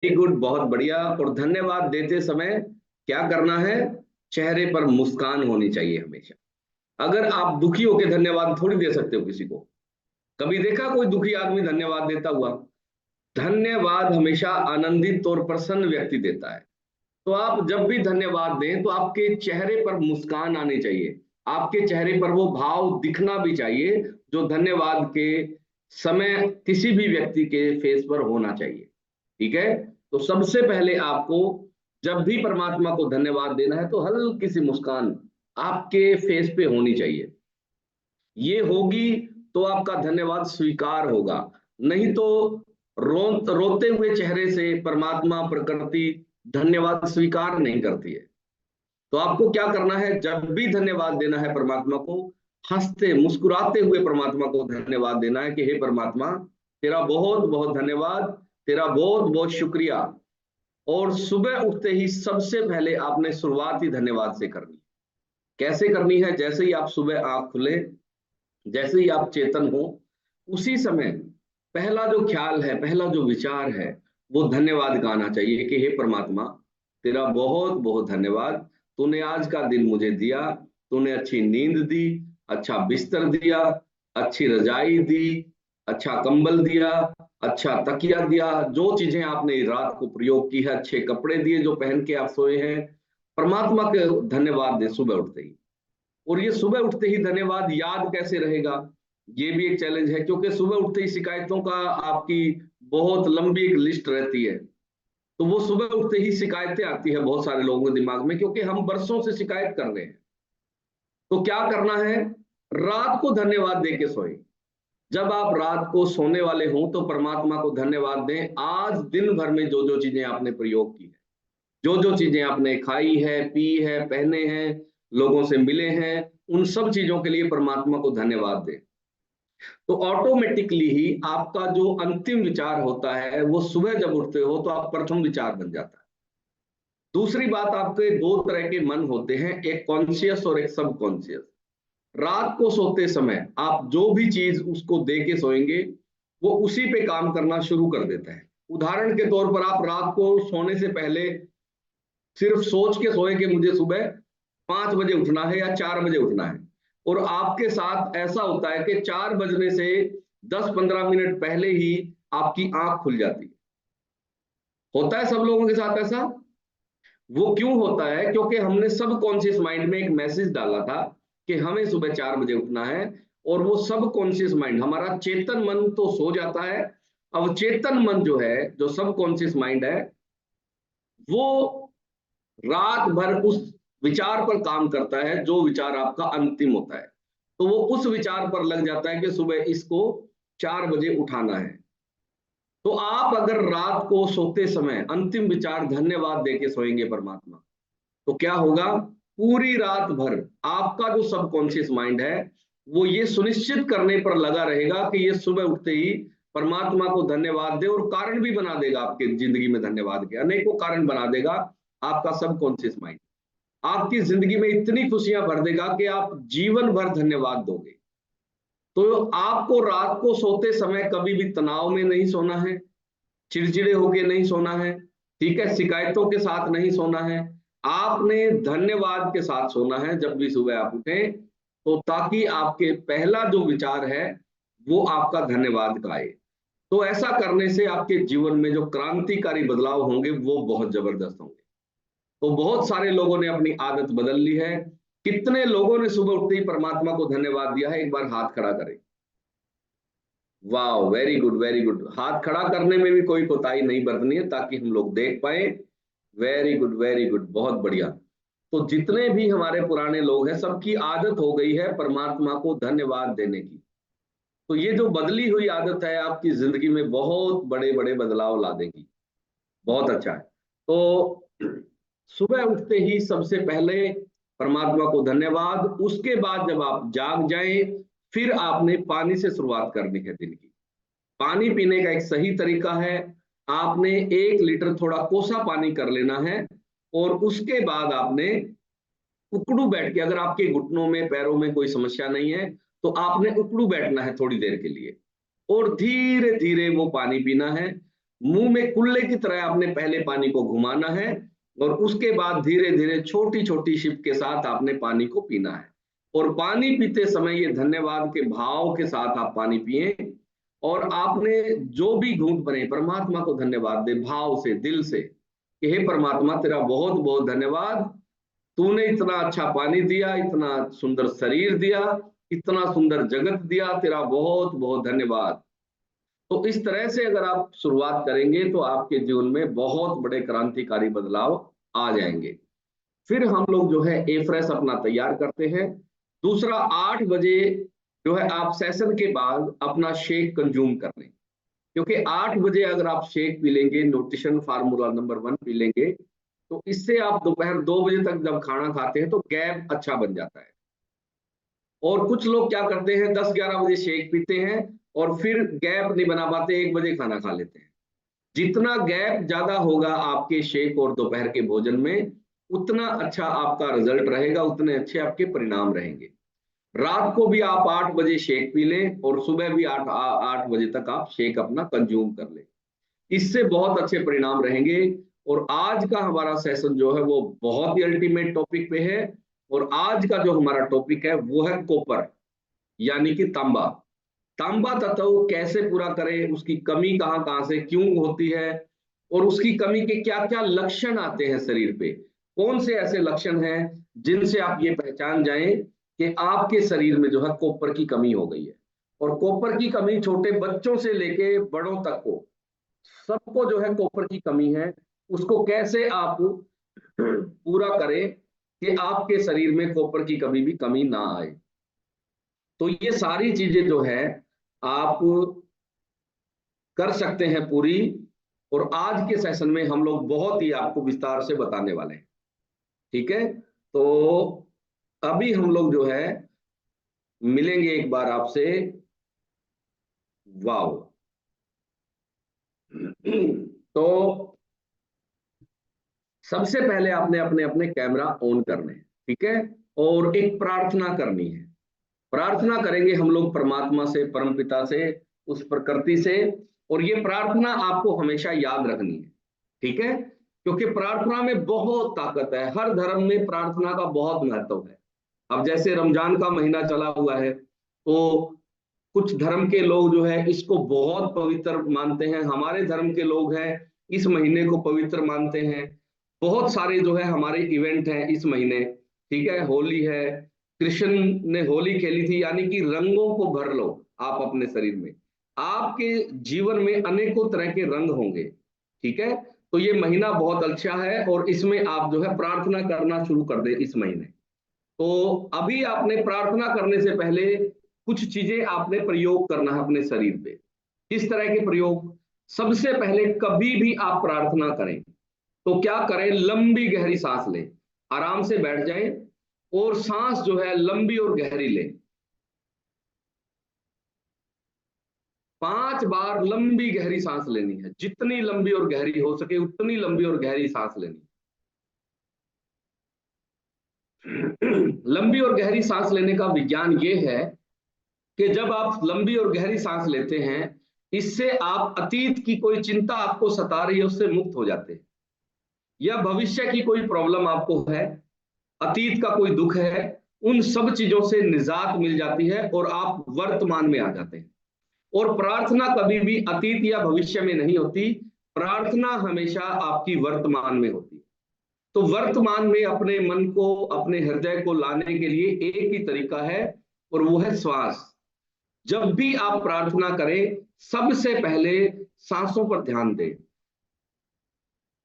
Very good, बहुत बढ़िया। और धन्यवाद देते समय क्या करना है? चेहरे पर मुस्कान होनी चाहिए हमेशा। अगर आप दुखी होकर धन्यवाद थोड़ी दे सकते हो किसी को। कभी देखा कोई दुखी आदमी धन्यवाद देता हुआ? धन्यवाद हमेशा आनंदित और प्रसन्न व्यक्ति देता है। तो आप जब भी धन्यवाद दें तो आपके चेहरे पर मुस्कान आनी चाहिए। आपके चेहरे पर वो भाव दिखना भी चाहिए जो धन्यवाद के समय किसी भी व्यक्ति के फेस पर होना चाहिए। ठीक है? तो सबसे पहले आपको जब भी परमात्मा को धन्यवाद देना है तो हल्की सी मुस्कान आपके फेस पे होनी चाहिए। ये होगी तो आपका धन्यवाद स्वीकार होगा। नहीं तो रोते हुए चेहरे से परमात्मा प्रकृति धन्यवाद स्वीकार नहीं करती है। तो आपको क्या करना है? जब भी धन्यवाद देना है परमात्मा को, हंसते मुस्कुराते हुए परमात्मा को धन्यवाद देना है कि हे परमात्मा, तेरा बहुत बहुत धन्यवाद, तेरा बहुत बहुत शुक्रिया। और सुबह उठते ही सबसे पहले आपने शुरुआत ही धन्यवाद से करनी है। कैसे करनी है? जैसे ही आप सुबह आंख खुले, जैसे ही आप चेतन हो, उसी समय पहला जो ख्याल है, पहला जो विचार है, वो धन्यवाद का आना चाहिए कि हे परमात्मा, तेरा बहुत बहुत धन्यवाद। तूने आज का दिन मुझे दिया, तूने अच्छी नींद दी, अच्छा बिस्तर दिया, अच्छी रजाई दी, अच्छा कंबल दिया, अच्छा तकिया दिया, जो चीजें आपने रात को प्रयोग की है, अच्छे कपड़े दिए जो पहन के आप सोए हैं। परमात्मा के धन्यवाद दे सुबह उठते ही। और ये सुबह उठते ही धन्यवाद याद कैसे रहेगा? ये भी एक चैलेंज है, क्योंकि सुबह उठते ही शिकायतों का आपकी बहुत लंबी एक लिस्ट रहती है। तो वो सुबह उठते ही शिकायतें आती है बहुत सारे लोगों के दिमाग में, क्योंकि हम बरसों से शिकायत कर रहे हैं। तो क्या करना है? रात को धन्यवाद दे के सोए। जब आप रात को सोने वाले हों तो परमात्मा को धन्यवाद दें, आज दिन भर में जो जो चीजें आपने प्रयोग की है, जो जो चीजें आपने खाई है, पी है, पहने हैं, लोगों से मिले हैं, उन सब चीजों के लिए परमात्मा को धन्यवाद दें। तो ऑटोमेटिकली ही आपका जो अंतिम विचार होता है वो सुबह जब उठते हो तो आप प्रथम विचार बन जाता है। दूसरी बात, आपके दो तरह के मन होते हैं, एक कॉन्शियस और एक सब कॉन्शियस। रात को सोते समय आप जो भी चीज उसको दे के सोएंगे, वो उसी पे काम करना शुरू कर देता है। उदाहरण के तौर पर आप रात को सोने से पहले सिर्फ सोच के सोए कि मुझे सुबह 5 बजे उठना है या 4 बजे उठना है, और आपके साथ ऐसा होता है कि 4 बजने से 10-15 मिनट पहले ही आपकी आंख खुल जाती है। होता है सब लोगों के साथ ऐसा। वो क्यों होता है? क्योंकि हमने सब कॉन्शियस माइंड में एक मैसेज डाला था कि हमें सुबह 4 बजे उठना है, और वो सब कॉन्शियस माइंड, हमारा चेतन मन तो सो जाता है। अब चेतन मन जो है, जो सब कॉन्शियस माइंड है, वो रात भर उस विचार पर काम करता है जो विचार आपका अंतिम होता है। तो वो उस विचार पर लग जाता है कि सुबह इसको 4 बजे उठाना है। तो आप अगर रात को सोते समय अंतिम विचार धन्यवाद देके सोएंगे परमात्मा, तो क्या होगा? पूरी रात भर आपका जो सबकॉन्शियस माइंड है वो ये सुनिश्चित करने पर लगा रहेगा कि ये सुबह उठते ही परमात्मा को धन्यवाद दे, और कारण भी बना देगा आपके जिंदगी में, धन्यवाद के अनेकों कारण बना देगा। आपका सबकॉन्शियस माइंड आपकी जिंदगी में इतनी खुशियां भर देगा कि आप जीवन भर धन्यवाद दोगे। तो आपको रात को सोते समय कभी भी तनाव में नहीं सोना है, चिड़चिड़े होके नहीं सोना है, ठीक है, शिकायतों के साथ नहीं सोना है। आपने धन्यवाद के साथ सोना है जब भी सुबह आप उठें, तो ताकि आपके पहला जो विचार है वो आपका धन्यवाद का आए। तो ऐसा करने से आपके जीवन में जो क्रांतिकारी बदलाव होंगे वो बहुत जबरदस्त होंगे। तो बहुत सारे लोगों ने अपनी आदत बदल ली है। कितने लोगों ने सुबह उठते ही परमात्मा को धन्यवाद दिया है? एक बार हाथ खड़ा करें। वाह, वेरी गुड, वेरी गुड। हाथ खड़ा करने में भी कोई कोताही नहीं बरतनी है ताकि हम लोग देख पाए। वेरी गुड, वेरी गुड, बहुत बढ़िया। तो जितने भी हमारे पुराने लोग हैं सबकी आदत हो गई है परमात्मा को धन्यवाद देने की। तो ये जो बदली हुई आदत है आपकी जिंदगी में बहुत बड़े बड़े बदलाव ला देगी। बहुत अच्छा है। तो सुबह उठते ही सबसे पहले परमात्मा को धन्यवाद, उसके बाद जब आप जाग जाएं फिर आपने पानी से शुरुआत करनी है दिन की। पानी पीने का एक सही तरीका है, आपने 1 लीटर थोड़ा कोसा पानी कर लेना है, और उसके बाद आपने उकड़ू बैठ के, अगर आपके घुटनों में पैरों में कोई समस्या नहीं है तो आपने उकड़ू बैठना है थोड़ी देर के लिए, और धीरे धीरे वो पानी पीना है। मुंह में कुल्ले की तरह आपने पहले पानी को घुमाना है और उसके बाद धीरे धीरे छोटी छोटी शिप के साथ आपने पानी को पीना है। और पानी पीते समय ये धन्यवाद के भाव के साथ आप पानी पिए और आपने जो भी घूंट भरे परमात्मा को धन्यवाद दे भाव से, दिल से कि हे परमात्मा तेरा बहुत बहुत धन्यवाद, तूने इतना अच्छा पानी दिया, इतना सुंदर शरीर दिया, इतना सुंदर जगत दिया, तेरा बहुत बहुत धन्यवाद। तो इस तरह से अगर आप शुरुआत करेंगे तो आपके जीवन में बहुत बड़े क्रांतिकारी बदलाव आ जाएंगे। फिर हम लोग जो है ए फ्रेश अपना तैयार करते हैं। दूसरा, 8 बजे जो है आप सेशन के बाद अपना शेक कंज्यूम कर लें, क्योंकि 8 बजे अगर आप शेक पी लेंगे, न्यूट्रिशन फार्मूला नंबर 1 पी लेंगे, तो इससे आप दोपहर 2 बजे तक जब खाना खाते हैं तो गैप अच्छा बन जाता है। और कुछ लोग क्या करते हैं 10-11 बजे शेक पीते हैं और फिर गैप नहीं बना पाते, 1 बजे खाना खा लेते हैं। जितना गैप ज्यादा होगा आपके शेक और दोपहर के भोजन में, उतना अच्छा आपका रिजल्ट रहेगा, उतने अच्छे आपके परिणाम रहेंगे। रात को भी आप 8 बजे शेक पी लें और सुबह भी 8 बजे तक आप शेक अपना कंज्यूम कर लें। इससे बहुत अच्छे परिणाम रहेंगे। और आज का हमारा सेशन जो है वो बहुत ही अल्टीमेट टॉपिक पे है। और आज का जो हमारा टॉपिक है वो है कॉपर, यानी कि तांबा। तांबा तत्व कैसे पूरा करें, उसकी कमी कहाँ कहाँ से क्यों होती है और उसकी कमी के क्या क्या लक्षण आते हैं शरीर पे, कौन से ऐसे लक्षण हैं जिनसे आप ये पहचान जाएं कि आपके शरीर में जो है कॉपर की कमी हो गई है। और कॉपर की कमी छोटे बच्चों से लेके बड़ों तक को सबको जो है कॉपर की कमी है, उसको कैसे आप पूरा करें कि आपके शरीर में कॉपर की कभी भी कमी ना आए। तो ये सारी चीजें जो है आप कर सकते हैं पूरी। और आज के सेशन में हम लोग बहुत ही आपको विस्तार से बताने वाले हैं, ठीक है। तो अभी हम लोग जो है मिलेंगे एक बार आपसे। वाओ। तो सबसे पहले आपने अपने अपने कैमरा ऑन करने हैं, ठीक है। और एक प्रार्थना करनी है। प्रार्थना करेंगे हम लोग परमात्मा से, परमपिता से, उस प्रकृति से। और ये प्रार्थना आपको हमेशा याद रखनी है, ठीक है, क्योंकि प्रार्थना में बहुत ताकत है। हर धर्म में प्रार्थना का बहुत महत्व है। अब जैसे रमजान का महीना चला हुआ है तो कुछ धर्म के लोग जो है इसको बहुत पवित्र मानते हैं, हमारे धर्म के लोग हैं इस महीने को पवित्र मानते हैं। बहुत सारे जो है हमारे इवेंट हैं इस महीने, ठीक है। होली है, कृष्ण ने होली खेली थी, यानी कि रंगों को भर लो आप अपने शरीर में। आपके जीवन में अनेकों तरह के रंग होंगे, ठीक है। तो ये महीना बहुत अच्छा है और इसमें आप जो है प्रार्थना करना शुरू कर दे इस महीने। तो अभी आपने प्रार्थना करने से पहले कुछ चीजें आपने प्रयोग करना है अपने शरीर पे। किस तरह के प्रयोग? सबसे पहले कभी भी आप प्रार्थना करें तो क्या करें, लंबी गहरी सांस लें, आराम से बैठ जाएं और सांस जो है लंबी और गहरी लें। 5 बार लंबी गहरी सांस लेनी है, जितनी लंबी और गहरी हो सके उतनी लंबी और गहरी सांस लेनी। लंबी और गहरी सांस लेने का विज्ञान ये है कि जब आप लंबी और गहरी सांस लेते हैं, इससे आप अतीत की कोई चिंता आपको सता रही है उससे मुक्त हो जाते हैं, या भविष्य की कोई प्रॉब्लम आपको है, अतीत का कोई दुख है, उन सब चीजों से निजात मिल जाती है और आप वर्तमान में आ जाते हैं। और प्रार्थना कभी भी अतीत या भविष्य में नहीं होती, प्रार्थना हमेशा आपकी वर्तमान में होती है। तो वर्तमान में अपने मन को, अपने हृदय को लाने के लिए एक ही तरीका है और वो है श्वास। जब भी आप प्रार्थना करें सबसे पहले सांसों पर ध्यान दें।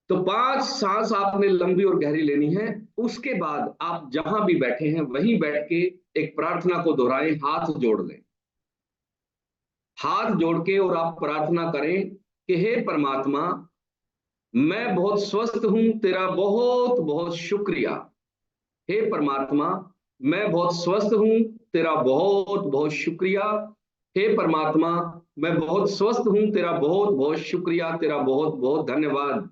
तो 5 सांस आपने लंबी और गहरी लेनी है। उसके बाद आप जहां भी बैठे हैं वहीं बैठ के एक प्रार्थना को दोहराएं, हाथ जोड़ लें। हाथ जोड़ के और आप प्रार्थना करें कि हे परमात्मा, मैं बहुत स्वस्थ हूं, तेरा बहुत बहुत शुक्रिया। हे परमात्मा, मैं बहुत स्वस्थ हूं, तेरा बहुत बहुत शुक्रिया। हे परमात्मा, मैं बहुत स्वस्थ हूं, तेरा बहुत बहुत शुक्रिया, तेरा बहुत बहुत धन्यवाद।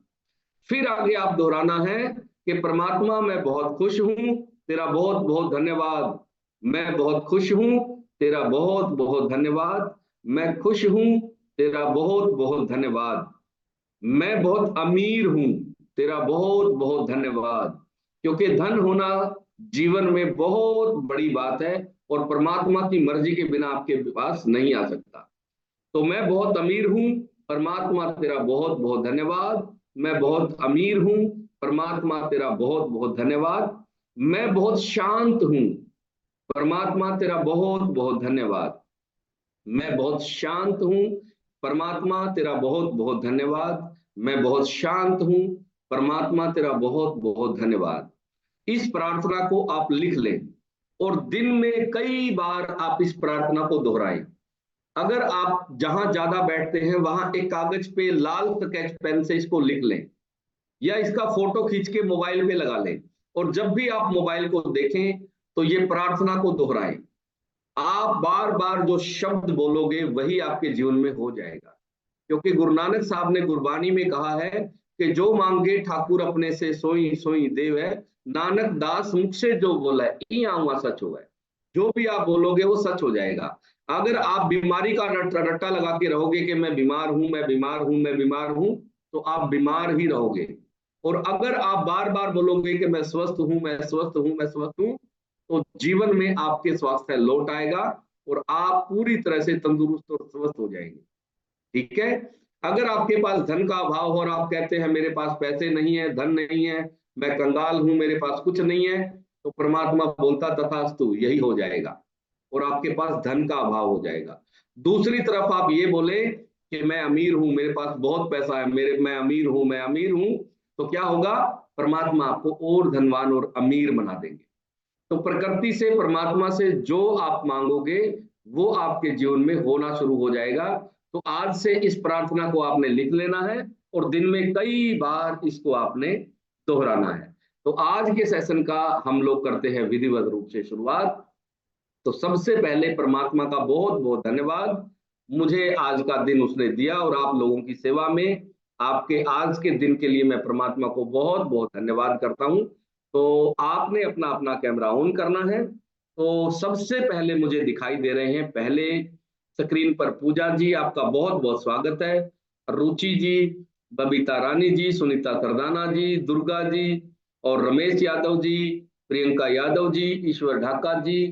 फिर आगे आप दोहराना है कि परमात्मा मैं बहुत खुश हूं, तेरा बहुत बहुत धन्यवाद। मैं बहुत खुश हूं, तेरा बहुत बहुत धन्यवाद। मैं खुश हूं, तेरा बहुत बहुत धन्यवाद। मैं बहुत अमीर हूं, तेरा बहुत बहुत धन्यवाद। क्योंकि धन होना जीवन में बहुत बड़ी बात है और परमात्मा की मर्जी के बिना आपके पास नहीं आ सकता। तो मैं बहुत अमीर हूं, परमात्मा तेरा बहुत बहुत धन्यवाद। मैं बहुत अमीर हूं, परमात्मा तेरा बहुत बहुत धन्यवाद। मैं बहुत शांत हूं, परमात्मा तेरा बहुत बहुत धन्यवाद। मैं बहुत शांत हूं, परमात्मा तेरा बहुत बहुत धन्यवाद। मैं बहुत शांत हूं, परमात्मा तेरा बहुत बहुत धन्यवाद। इस प्रार्थना को आप लिख लें और दिन में कई बार आप इस प्रार्थना को दोहराएं। अगर आप जहां ज्यादा बैठते हैं वहां एक कागज पे लाल स्केच पेन से इसको लिख लें या इसका फोटो खींच के मोबाइल पे लगा लें, और जब भी आप मोबाइल को देखें तो ये प्रार्थना को दोहराएं। आप बार बार जो शब्द बोलोगे वही आपके जीवन में हो जाएगा। क्योंकि गुरु नानक साहब ने गुरबानी में कहा है कि जो मांगे ठाकुर अपने से सोई सोई देव है, नानक दास मुख से जो बोला है ई आऊंगा सच हुआ है। जो भी आप बोलोगे वो सच हो जाएगा। अगर आप बीमारी का रट्टा लगा के रहोगे कि मैं बीमार हूं, मैं बीमार हूं, मैं बीमार हूं, तो आप बीमार ही रहोगे। और अगर आप बार बार बोलोगे कि मैं स्वस्थ हूं, मैं स्वस्थ हूं, मैं स्वस्थ हूं, तो जीवन में आपके स्वास्थ्य लौट आएगा और आप पूरी तरह से तंदुरुस्त और स्वस्थ हो जाएंगे। ठीक है। अगर आपके पास धन का अभाव हो और आप कहते हैं मेरे पास पैसे नहीं है, धन नहीं है, मैं कंगाल हूं, मेरे पास कुछ नहीं है, तो परमात्मा बोलता तथास्तु, यही हो जाएगा और आपके पास धन का अभाव हो जाएगा। दूसरी तरफ आप ये बोले कि मैं अमीर हूं, मेरे पास बहुत पैसा है, मैं अमीर हूं, मैं अमीर हूं, तो क्या होगा? परमात्मा आपको और धनवान और अमीर बना देंगे। तो प्रकृति से, परमात्मा से जो आप मांगोगे वो आपके जीवन में होना शुरू हो जाएगा। तो आज से इस प्रार्थना को आपने लिख लेना है और दिन में कई बार इसको आपने दोहराना है। तो आज के सेशन का हम लोग करते हैं विधिवत रूप से शुरुआत। तो सबसे पहले परमात्मा का बहुत बहुत धन्यवाद, मुझे आज का दिन उसने दिया और आप लोगों की सेवा में आपके आज के दिन के लिए मैं परमात्मा को बहुत बहुत धन्यवाद करता हूं। तो आपने अपना अपना कैमरा ऑन करना है। तो सबसे पहले मुझे दिखाई दे रहे हैं पहले स्क्रीन पर पूजा जी, आपका बहुत बहुत स्वागत है। रुचि जी, बबीता रानी जी, सुनीता सरदाना जी, दुर्गा जी और रमेश यादव जी, प्रियंका यादव जी, ईश्वर ढाका जी,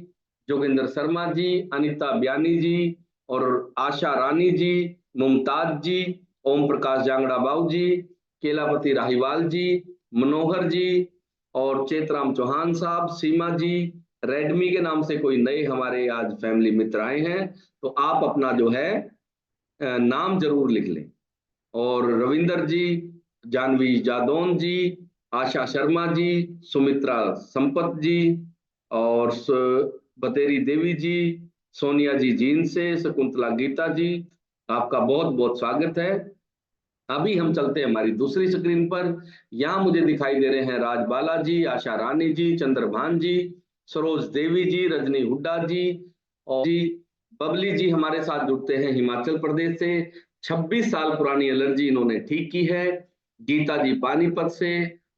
जोगिंदर शर्मा जी, अनिता बयानी जी और आशा रानी जी, मुमताज जी, ओम प्रकाश जांगड़ा बाबू जी, केलापति राहीवाल जी, मनोहर जी और चेतराम चौहान साहब, सीमा जी, रेडमी के नाम से कोई नए हमारे आज फैमिली मित्र आए हैं, तो आप अपना जो है नाम जरूर लिख लें। और रविंदर जी, जानवी जादौन जी, आशा शर्मा जी, सुमित्रा संपत जी और बतेरी देवी जी, सोनिया जी जींद से, शकुंतला गीता जी, आपका बहुत बहुत स्वागत है। अभी हम चलते हैं हमारी दूसरी स्क्रीन पर। यहाँ मुझे दिखाई दे रहे हैं राजबाला जी, आशा रानी जी, चंद्रभान जी, सरोज देवी जी, रजनी हुड्डा जी और जी बबली जी हमारे साथ जुड़ते हैं हिमाचल प्रदेश से। 26 साल पुरानी एलर्जी इन्होंने ठीक की है। गीता जी पानीपत से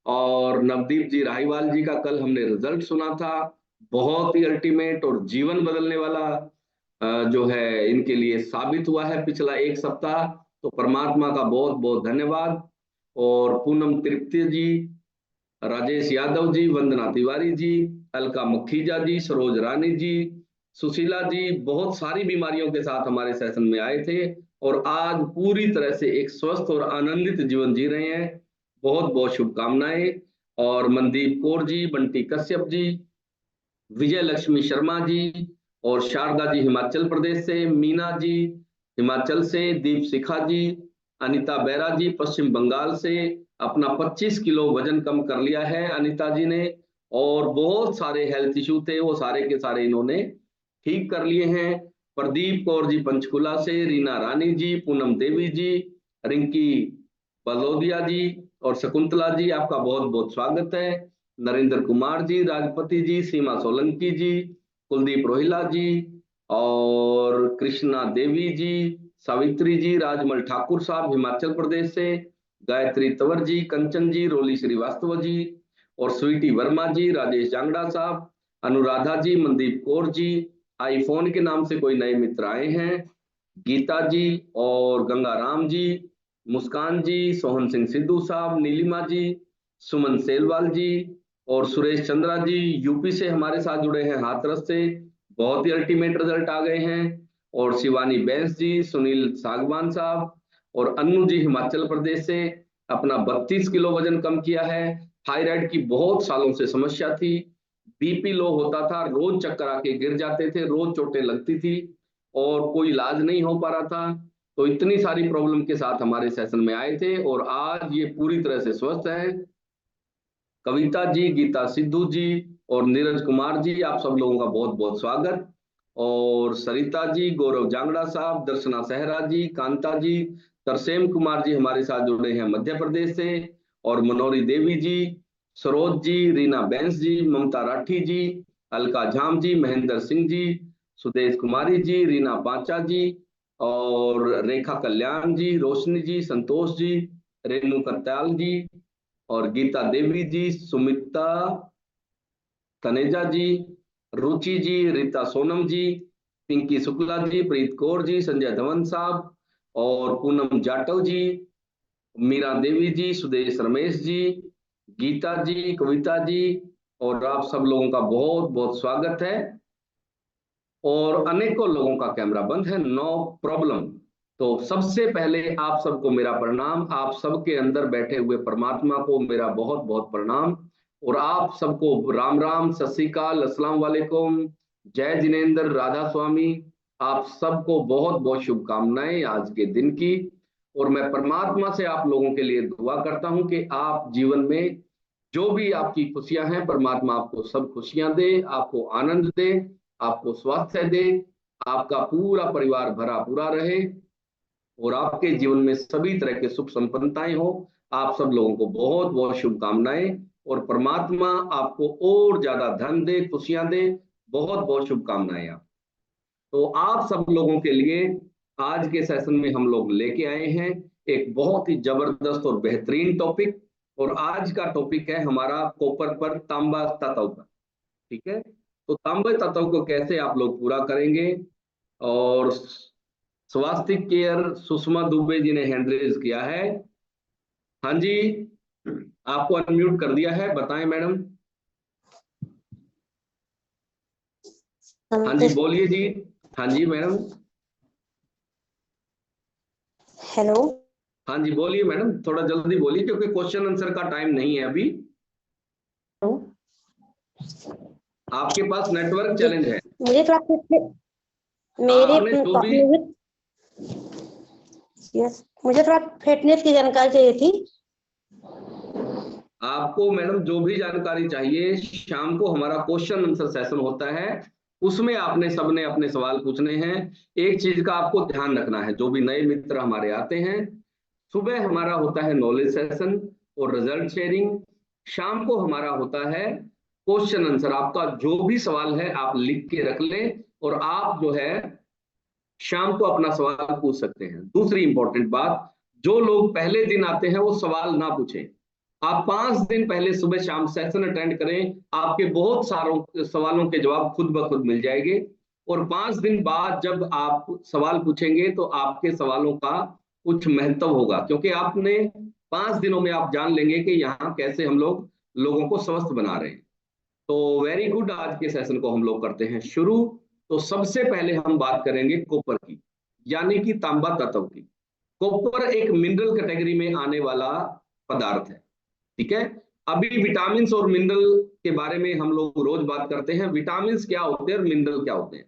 और नवदीप जी राहीवाल जी का कल हमने रिजल्ट सुना था, बहुत ही अल्टीमेट और जीवन बदलने वाला जो है इनके लिए साबित हुआ है पिछला एक सप्ताह। तो परमात्मा का बहुत बहुत धन्यवाद। और पूनम तृप्ति जी, राजेश यादव जी, वंदना तिवारी जी, अलका मखीजा जी, सरोज रानी जी, सुशीला जी बहुत सारी बीमारियों के साथ हमारे सेशन में आए थे और आज पूरी तरह से एक स्वस्थ और आनंदित जीवन जी रहे हैं। बहुत बहुत शुभकामनाएं। और मनदीप कौर जी, बंटी कश्यप जी, विजय लक्ष्मी शर्मा जी और शारदा जी हिमाचल प्रदेश से, मीना जी हिमाचल से, दीप शिखा जी, अनिता बेरा जी पश्चिम बंगाल से, अपना 25 किलो वजन कम कर लिया है अनिता जी ने। और बहुत सारे हेल्थ इशू थे वो सारे के सारे इन्होंने ठीक कर लिए हैं। प्रदीप कौर जी पंचकुला से, रीना रानी जी, पूनम देवी जी, रिंकी बलोदिया जी और शकुंतला जी, आपका बहुत बहुत स्वागत है। नरेंद्र कुमार जी, राजपति जी, सीमा सोलंकी जी, कुलदीप रोहिला जी और कृष्णा देवी जी, सावित्री जी, राजमल ठाकुर साहब हिमाचल प्रदेश से, गायत्री तंवर जी, कंचन जी, रोली श्रीवास्तव जी और स्वीटी वर्मा जी, राजेश जांगड़ा साहब, अनुराधा जी, मनदीप कौर जी, आईफोन के नाम से कोई नए मित्र आए हैं, गीता जी और गंगाराम जी, मुस्कान जी, सोहन सिंह सिद्धू साहब, नीलिमा जी, सुमन सेलवाल जी और सुरेश चंद्रा जी यूपी से हमारे साथ जुड़े हैं हाथरस से। बहुत ही अल्टीमेट रिजल्ट आ गए हैं। और शिवानी बैंस जी, सुनील सागवान साहब और अन्नू जी हिमाचल प्रदेश से अपना 32 किलो वजन कम किया है। थायराइड की बहुत सालों से समस्या थी, बीपी लो होता था, रोज चक्कर आके गिर जाते थे, रोज चोटें लगती थी और कोई इलाज नहीं हो पा रहा था। तो इतनी सारी प्रॉब्लम के साथ हमारे सेशन में आए थे और आज ये पूरी तरह से स्वस्थ है। कविता जी, गीता सिद्धू जी और नीरज कुमार जी, आप सब लोगों का बहुत बहुत स्वागत। और सरिता जी, गौरव जांगड़ा साहब, दर्शना सहरा जी, कांता जी, तरसेम कुमार जी हमारे साथ जुड़े हैं मध्य प्रदेश से। और मनोरी देवी जी, सरोज जी, रीना बैंस जी, ममता राठी जी, अलका झाम जी, महेंद्र सिंह जी, सुदेश कुमारी जी, रीना पांचा जी और रेखा कल्याण जी, रोशनी जी, संतोष जी, रेणु करताल जी और गीता देवी जी, सुमिता तनेजा जी, रुचि जी, रीता सोनम जी, पिंकी शुक्ला जी, प्रीत कौर जी, संजय धवन साहब और पूनम जाटव जी, मीरा देवी जी, सुदेश रमेश जी, गीता जी, कविता जी और आप सब लोगों का बहुत बहुत स्वागत है। और अनेकों लोगों का कैमरा बंद है, नो प्रॉब्लम। तो सबसे पहले आप सबको मेरा प्रणाम, आप सबके अंदर बैठे हुए परमात्मा को मेरा बहुत बहुत प्रणाम। और आप सबको राम राम, सत श्री अकाल, अस्सलाम वालेकुम, जय जिनेंद्र, राधा स्वामी। आप सबको बहुत बहुत शुभकामनाएं आज के दिन की। और मैं परमात्मा से आप लोगों के लिए दुआ करता हूं कि आप जीवन में जो भी आपकी खुशियां हैं, परमात्मा आपको सब खुशियां दे, आपको आनंद दे, आपको स्वास्थ्य दे, आपका पूरा परिवार भरा पूरा रहे और आपके जीवन में सभी तरह के सुख संपन्नताएं हो। आप सब लोगों को बहुत बहुत शुभकामनाएं और परमात्मा आपको और ज्यादा धन दे, खुशियां दे। बहुत बहुत शुभकामनाएं आप। तो आप सब लोगों के लिए आज के सेशन में हम लोग लेके आए हैं एक बहुत ही जबरदस्त और बेहतरीन टॉपिक। और आज का टॉपिक है हमारा कॉपर पर तांबा तत्व पर। ठीक है, तो तांबे तत्व को कैसे आप लोग पूरा करेंगे। और स्वास्थ्य केयर सुषमा दुबे जी ने हैंड रेज किया है। हाँ जी, आपको अनम्यूट कर दिया है, बताएं मैडम। हाँ जी बोलिए जी। हाँ जी मैडम। हेलो। हाँ जी बोलिए मैडम, थोड़ा जल्दी बोलिए क्योंकि क्वेश्चन आंसर का टाइम नहीं है अभी। आपके पास नेटवर्क चैलेंज है। मुझे थोड़ा मेरे आपने जो भी मुझे थोड़ा फिटनेस की जानकारी चाहिए थी। आपको मैडम जो भी जानकारी चाहिए, शाम को हमारा क्वेश्चन आंसर सेशन होता है, उसमें आपने सबने अपने सवाल पूछने हैं। एक चीज का आपको ध्यान रखना है, जो भी नए मित्र हमारे आते हैं, सुबह हमारा होता है नॉलेज सेशन और रिजल्ट शेयरिंग, शाम को हमारा होता है क्वेश्चन आंसर। आपका जो भी सवाल है आप लिख के रख लें और आप जो है शाम को अपना सवाल पूछ सकते हैं। दूसरी इंपॉर्टेंट बात, जो लोग पहले दिन आते हैं वो सवाल ना पूछें। आप 5 दिन पहले सुबह शाम सेशन अटेंड करें, आपके बहुत सारों सवालों के जवाब खुद ब खुद मिल जाएंगे। और 5 दिन बाद जब आप सवाल पूछेंगे तो आपके सवालों का कुछ महत्व होगा, क्योंकि आपने 5 दिनों में आप जान लेंगे कि यहाँ कैसे हम लोग लोगों को स्वस्थ बना रहे हैं। तो वेरी गुड, आज के सेशन को हम लोग करते हैं शुरू। तो सबसे पहले हम बात करेंगे कॉपर की, यानी कि तांबा तत्व की। कॉपर एक मिनरल कैटेगरी में आने वाला पदार्थ है। ठीक है, अभी विटामिन और मिनरल के बारे में हम लोग रोज बात करते हैं। विटामिन क्या होते हैं और मिनरल क्या होते हैं।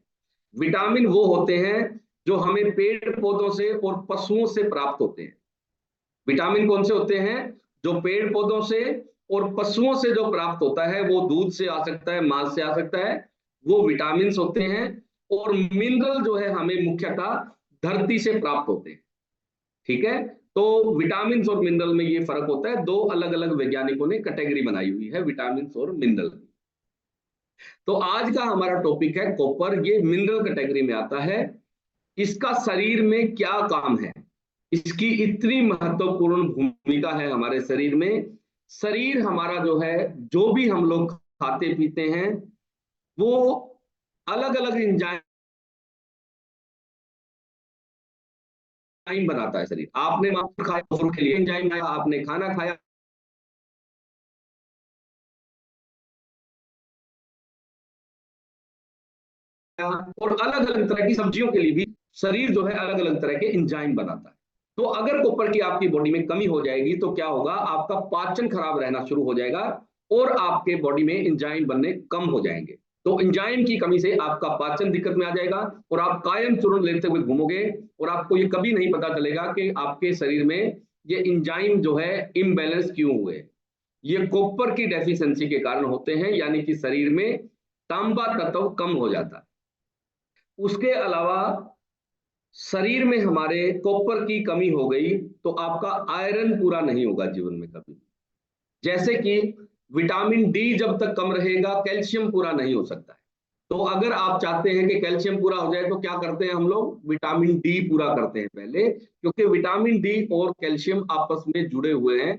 विटामिन वो होते हैं जो हमें पेड़ पौधों से और पशुओं से प्राप्त होते हैं। विटामिन कौन से होते हैं, जो पेड़ पौधों से और पशुओं से जो प्राप्त होता है, वो दूध से आ सकता है, मांस से आ सकता है, वो विटामिन होते हैं। और मिनरल जो है हमें मुख्यतः धरती से प्राप्त होते हैं। ठीक है, तो विटामिन और मिनरल में ये फर्क होता है। दो अलग अलग वैज्ञानिकों ने कैटेगरी बनाई हुई है विटामिन और मिनरल। तो आज का हमारा टॉपिक है कॉपर, ये मिनरल कैटेगरी में आता है। इसका शरीर में क्या काम है, इसकी इतनी महत्वपूर्ण भूमिका है हमारे शरीर में। शरीर हमारा जो है, जो भी हम लोग खाते पीते हैं, वो अलग अलग एंजाइम एंजाइम बनाता है शरीर। आपने मांस खाया के लिए एंजाइम आया, आपने खाना खाया और अलग अलग तरह की सब्जियों के लिए भी शरीर जो है अलग अलग तरह के एंजाइम बनाता है। तो अगर कॉपर की आपकी बॉडी में कमी हो जाएगी तो क्या होगा, आपका पाचन खराब रहना शुरू हो जाएगा और आपके बॉडी में एंजाइम बनने कम हो जाएंगे। तो एंजाइम की कमी से आपका पाचन दिक्कत में आ जाएगा और आप कायम चूर्ण लेते हुए घूमोगे और आपको ये कभी नहीं पता चलेगा कि आपके शरीर में ये एंजाइम जो है इम्बैलेंस क्यों हुए। ये कॉपर की डेफिशिएंसी के कारण होते हैं, यानी कि शरीर में तांबा तत्व कम हो जाता है। उसके अलावा शरीर में हमारे कॉपर की कमी हो गई तो आपका आयरन पूरा नहीं होगा जीवन में कभी। जैसे कि विटामिन डी जब तक कम रहेगा कैल्शियम पूरा नहीं हो सकता है। तो अगर आप चाहते हैं कि कैल्शियम पूरा हो जाए तो क्या करते हैं हम लोग, विटामिन डी पूरा करते हैं पहले, क्योंकि विटामिन डी और कैल्शियम आपस में जुड़े हुए हैं।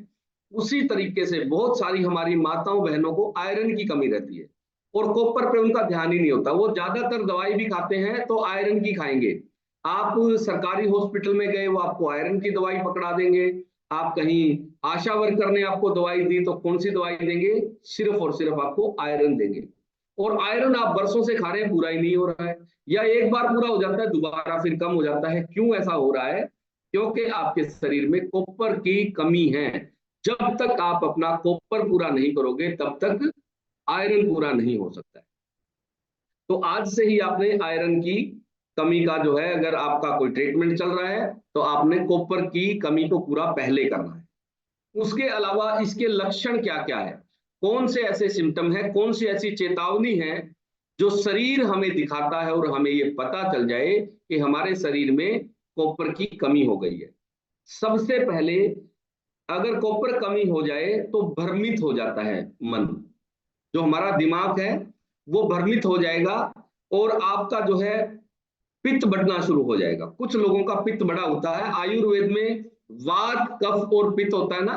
उसी तरीके से बहुत सारी हमारी माताओं बहनों को आयरन की कमी रहती है और कॉपर पे उनका ध्यान ही नहीं होता। वो ज्यादातर दवाई भी खाते हैं तो आयरन की खाएंगे। आप सरकारी हॉस्पिटल में गए, वो आपको आयरन की दवाई पकड़ा देंगे। आप कहीं आशा वर्कर ने आपको दवाई दी तो कौन सी दवाई देंगे, सिर्फ और सिर्फ आपको आयरन देंगे। और आयरन आप बरसों से खा रहे हैं, पूरा ही नहीं हो रहा है, या एक बार पूरा हो जाता है दोबारा फिर कम हो जाता है। क्यों ऐसा हो रहा है, क्योंकि आपके शरीर में कॉपर की कमी है। जब तक आप अपना कॉपर पूरा नहीं करोगे तब तक आयरन पूरा नहीं हो सकता है। तो आज से ही आपने आयरन की कमी का जो है, अगर आपका कोई ट्रीटमेंट चल रहा है तो आपने कॉपर की कमी को पूरा पहले करना है। उसके अलावा इसके लक्षण क्या क्या है, कौन से ऐसे सिम्टम है, कौन सी ऐसी चेतावनी है जो शरीर हमें दिखाता है और हमें ये पता चल जाए कि हमारे शरीर में कॉपर की कमी हो गई है। सबसे पहले अगर कॉपर कमी हो जाए तो भ्रमित हो जाता है मन, जो हमारा दिमाग है वो भ्रमित हो जाएगा और आपका जो है पित्त बढ़ना शुरू हो जाएगा। कुछ लोगों का पित्त बड़ा होता है, आयुर्वेद में वात कफ और पित्त होता है ना।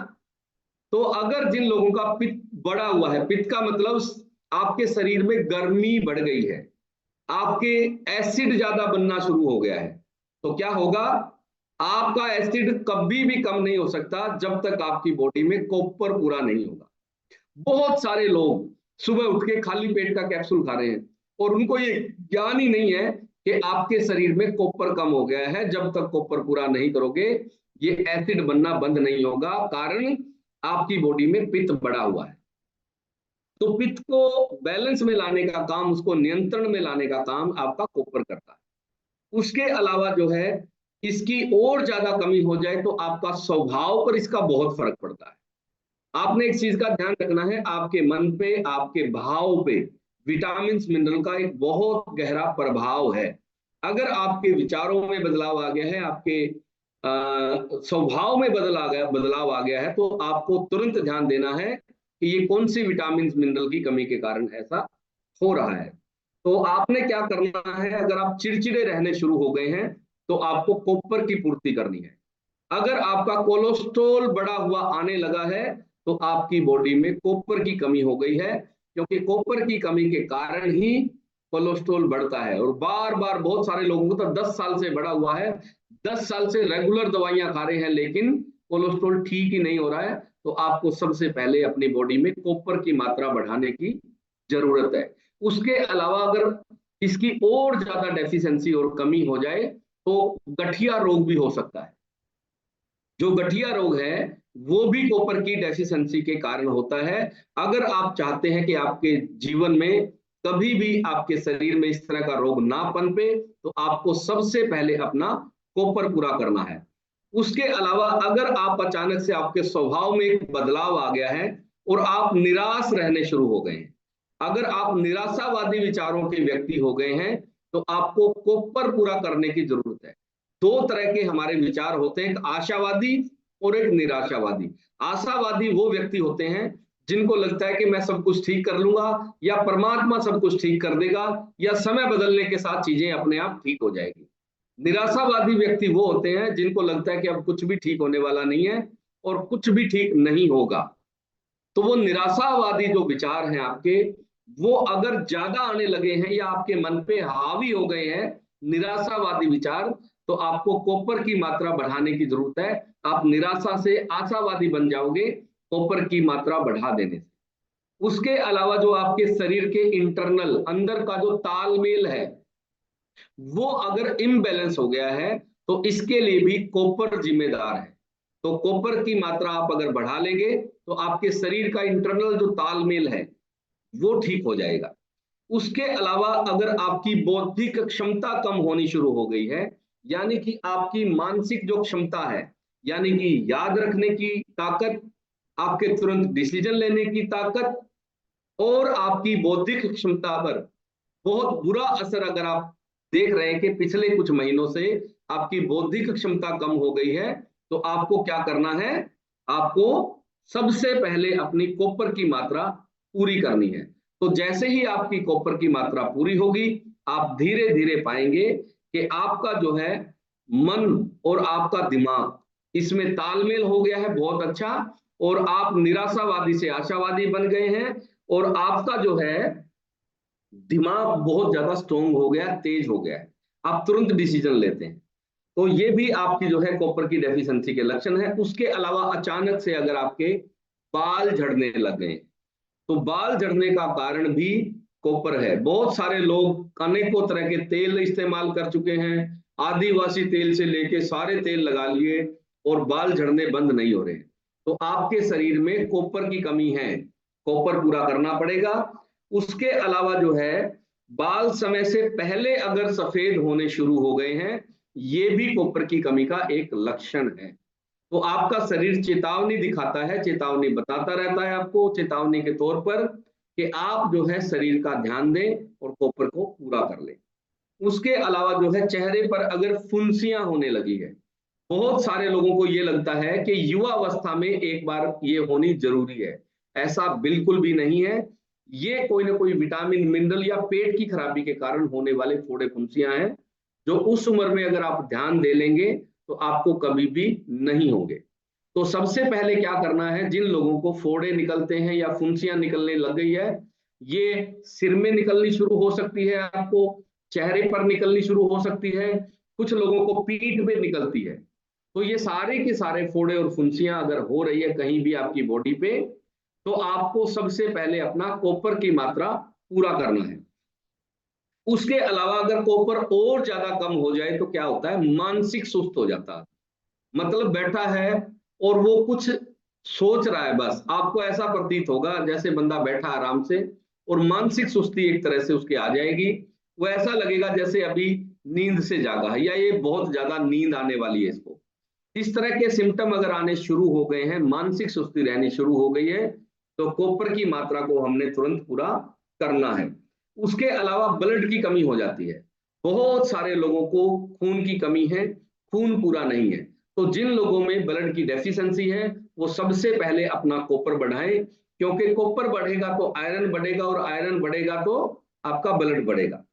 तो अगर जिन लोगों का पित्त बढ़ा हुआ है, पित्त का मतलब आपके शरीर में गर्मी बढ़ गई है, आपके एसिड ज्यादा बनना शुरू हो गया है, तो क्या होगा, आपका एसिड कभी भी कम नहीं हो सकता जब तक आपकी बॉडी में कॉपर पूरा नहीं होगा। बहुत सारे लोग सुबह उठ के खाली पेट का कैप्सूल खा रहे हैं और उनको ये ज्ञान ही नहीं है कि आपके शरीर में कॉपर कम हो गया है। जब तक कॉपर पूरा नहीं करोगे ये एसिड बनना बंद नहीं होगा, कारण आपकी बॉडी में पित्त बढ़ा हुआ है। तो पित्त को बैलेंस में लाने का काम, उसको नियंत्रण में लाने का काम आपका कॉपर करता है। उसके अलावा जो है, इसकी और ज्यादा कमी हो जाए तो आपका स्वभाव पर इसका बहुत फर्क पड़ता है। आपने एक चीज का ध्यान रखना है, आपके मन पे, आपके भाव पे विटामिन मिनरल का एक बहुत गहरा प्रभाव है। अगर आपके विचारों में बदलाव आ गया है, आपके स्वभाव में बदलाव आ गया है तो आपको तुरंत ध्यान देना है कि ये कौन सी विटामिन मिनरल की कमी के कारण ऐसा हो रहा है। तो आपने क्या करना है, अगर आप चिड़चिड़े रहने शुरू हो गए हैं तो आपको कॉपर की पूर्ति करनी है। अगर आपका कोलेस्ट्रॉल बढ़ा हुआ आने लगा है तो आपकी बॉडी में कॉपर की कमी हो गई है, क्योंकि कॉपर की कमी के कारण ही कोलेस्ट्रॉल बढ़ता है। और बार बार बहुत सारे लोगों को तो 10 साल से बढ़ा हुआ है, 10 साल से रेगुलर दवाइयां खा रहे हैं लेकिन कोलेस्ट्रॉल ठीक ही नहीं हो रहा है। तो आपको सबसे पहले अपनी बॉडी में कॉपर की मात्रा बढ़ाने की जरूरत है। उसके अलावा अगर इसकी और ज्यादा डेफिशिएंसी और कमी हो जाए तो गठिया रोग भी हो सकता है। जो गठिया रोग है वो भी कॉपर की डेफिशिएंसी के कारण होता है। अगर आप चाहते हैं कि आपके जीवन में कभी भी आपके शरीर में इस तरह का रोग ना पनपे तो आपको सबसे पहले अपना कॉपर पूरा करना है। उसके अलावा अगर आप अचानक से आपके स्वभाव में एक बदलाव आ गया है और आप निराश रहने शुरू हो गए हैं, अगर आप निराशावादी विचारों के व्यक्ति हो गए हैं तो आपको कॉपर पूरा करने की जरूरत है। दो तरह के हमारे विचार होते हैं, एक आशावादी और एक निराशावादी। आशावादी वो व्यक्ति होते हैं जिनको लगता है कि मैं सब कुछ ठीक कर लूंगा, या परमात्मा सब कुछ ठीक कर देगा, या समय बदलने के साथ चीजें अपने आप ठीक हो जाएगी। निराशावादी व्यक्ति वो होते हैं जिनको लगता है कि अब कुछ भी ठीक होने वाला नहीं है और कुछ भी ठीक नहीं होगा। तो वो निराशावादी जो विचार हैं आपके, वो अगर ज्यादा आने लगे हैं या आपके मन पे हावी हो गए हैं निराशावादी विचार, तो आपको कॉपर की मात्रा बढ़ाने की जरूरत है। आप निराशा से आशावादी बन जाओगे कॉपर की मात्रा बढ़ा देने से। उसके अलावा जो आपके शरीर के इंटरनल अंदर का जो तालमेल है वो अगर इम्बैलेंस हो गया है तो इसके लिए भी कॉपर जिम्मेदार है। तो कॉपर की मात्रा आप अगर बढ़ा लेंगे तो आपके शरीर का इंटरनल जो तालमेल है वो ठीक हो जाएगा। उसके अलावा अगर आपकी बौद्धिक क्षमता कम होनी शुरू हो गई है, यानी कि आपकी मानसिक जो क्षमता है, यानी कि याद रखने की ताकत, आपके तुरंत डिसीजन लेने की ताकत और आपकी बौद्धिक क्षमता पर बहुत बुरा असर अगर आप देख रहे हैं कि पिछले कुछ महीनों से आपकी बौद्धिक क्षमता कम हो गई है, तो आपको क्या करना है? आपको सबसे पहले अपनी कॉपर की मात्रा पूरी करनी है। तो जैसे ही आपकी कॉपर की मात्रा पूरी होगी, आप धीरे धीरे पाएंगे कि आपका जो है मन और आपका दिमाग इसमें तालमेल हो गया है बहुत अच्छा, और आप निराशावादी से आशावादी बन गए हैं, और आपका जो है दिमाग बहुत ज्यादा स्ट्रोंग हो गया, तेज हो गया है, आप तुरंत डिसीजन लेते हैं। तो ये भी आपकी जो है कॉपर की डेफिशिएंसी के लक्षण है। उसके अलावा अचानक से अगर आपके बाल झड़ने लग गए, तो बाल झड़ने का कारण भी कॉपर है। बहुत सारे लोग अनेकों तरह के तेल इस्तेमाल कर चुके हैं, आदिवासी तेल से लेके सारे तेल लगा लिए और बाल झड़ने बंद नहीं हो रहे। तो आपके शरीर में कॉपर की कमी है, कॉपर पूरा करना पड़ेगा। उसके अलावा जो है बाल समय से पहले अगर सफेद होने शुरू हो गए हैं, ये भी कॉपर की कमी का एक लक्षण है। तो आपका शरीर चेतावनी दिखाता है, चेतावनी बताता रहता है आपको, चेतावनी के तौर पर कि आप जो है शरीर का ध्यान दें और कॉपर को पूरा कर लें। उसके अलावा जो है चेहरे पर अगर फुंसियां होने लगी है, बहुत सारे लोगों को ये लगता है कि युवा अवस्था में एक बार ये होनी जरूरी है। ऐसा बिल्कुल भी नहीं है। ये कोई ना कोई विटामिन मिनरल या पेट की खराबी के कारण होने वाले फोड़े फुंसियां हैं, जो उस उम्र में अगर आप ध्यान दे लेंगे तो आपको कभी भी नहीं होंगे। तो सबसे पहले क्या करना है, जिन लोगों को फोड़े निकलते हैं या फुंसियां निकलने लग गई है, ये सिर में निकलनी शुरू हो सकती है, आपको चेहरे पर निकलनी शुरू हो सकती है, कुछ लोगों को पीठ में निकलती है। तो ये सारे के सारे फोड़े और फुंसियां अगर हो रही है कहीं भी आपकी बॉडी पे, तो आपको सबसे पहले अपना कॉपर की मात्रा पूरा करना है। उसके अलावा अगर कॉपर और ज्यादा कम हो जाए तो क्या होता है, मानसिक सुस्त हो जाता है। मतलब बैठा है और वो कुछ सोच रहा है, बस आपको ऐसा प्रतीत होगा जैसे बंदा बैठा आराम से और मानसिक सुस्ती एक तरह से उसकी आ जाएगी। वो ऐसा लगेगा जैसे अभी नींद से जागा है या ये बहुत ज्यादा नींद आने वाली है इसको। इस तरह के सिम्टम अगर आने शुरू हो गए हैं, मानसिक सुस्ती रहनी शुरू हो गई है, तो कॉपर की मात्रा को हमने तुरंत पूरा करना है। उसके अलावा ब्लड की कमी हो जाती है। बहुत सारे लोगों को खून की कमी है, खून पूरा नहीं है। तो जिन लोगों में ब्लड की डेफिशिएंसी है वो सबसे पहले अपना कॉपर बढ़ाएं, क्योंकि कॉपर बढ़ेगा तो आयरन बढ़ेगा और आयरन बढ़ेगा तो आपका ब्लड बढ़ेगा।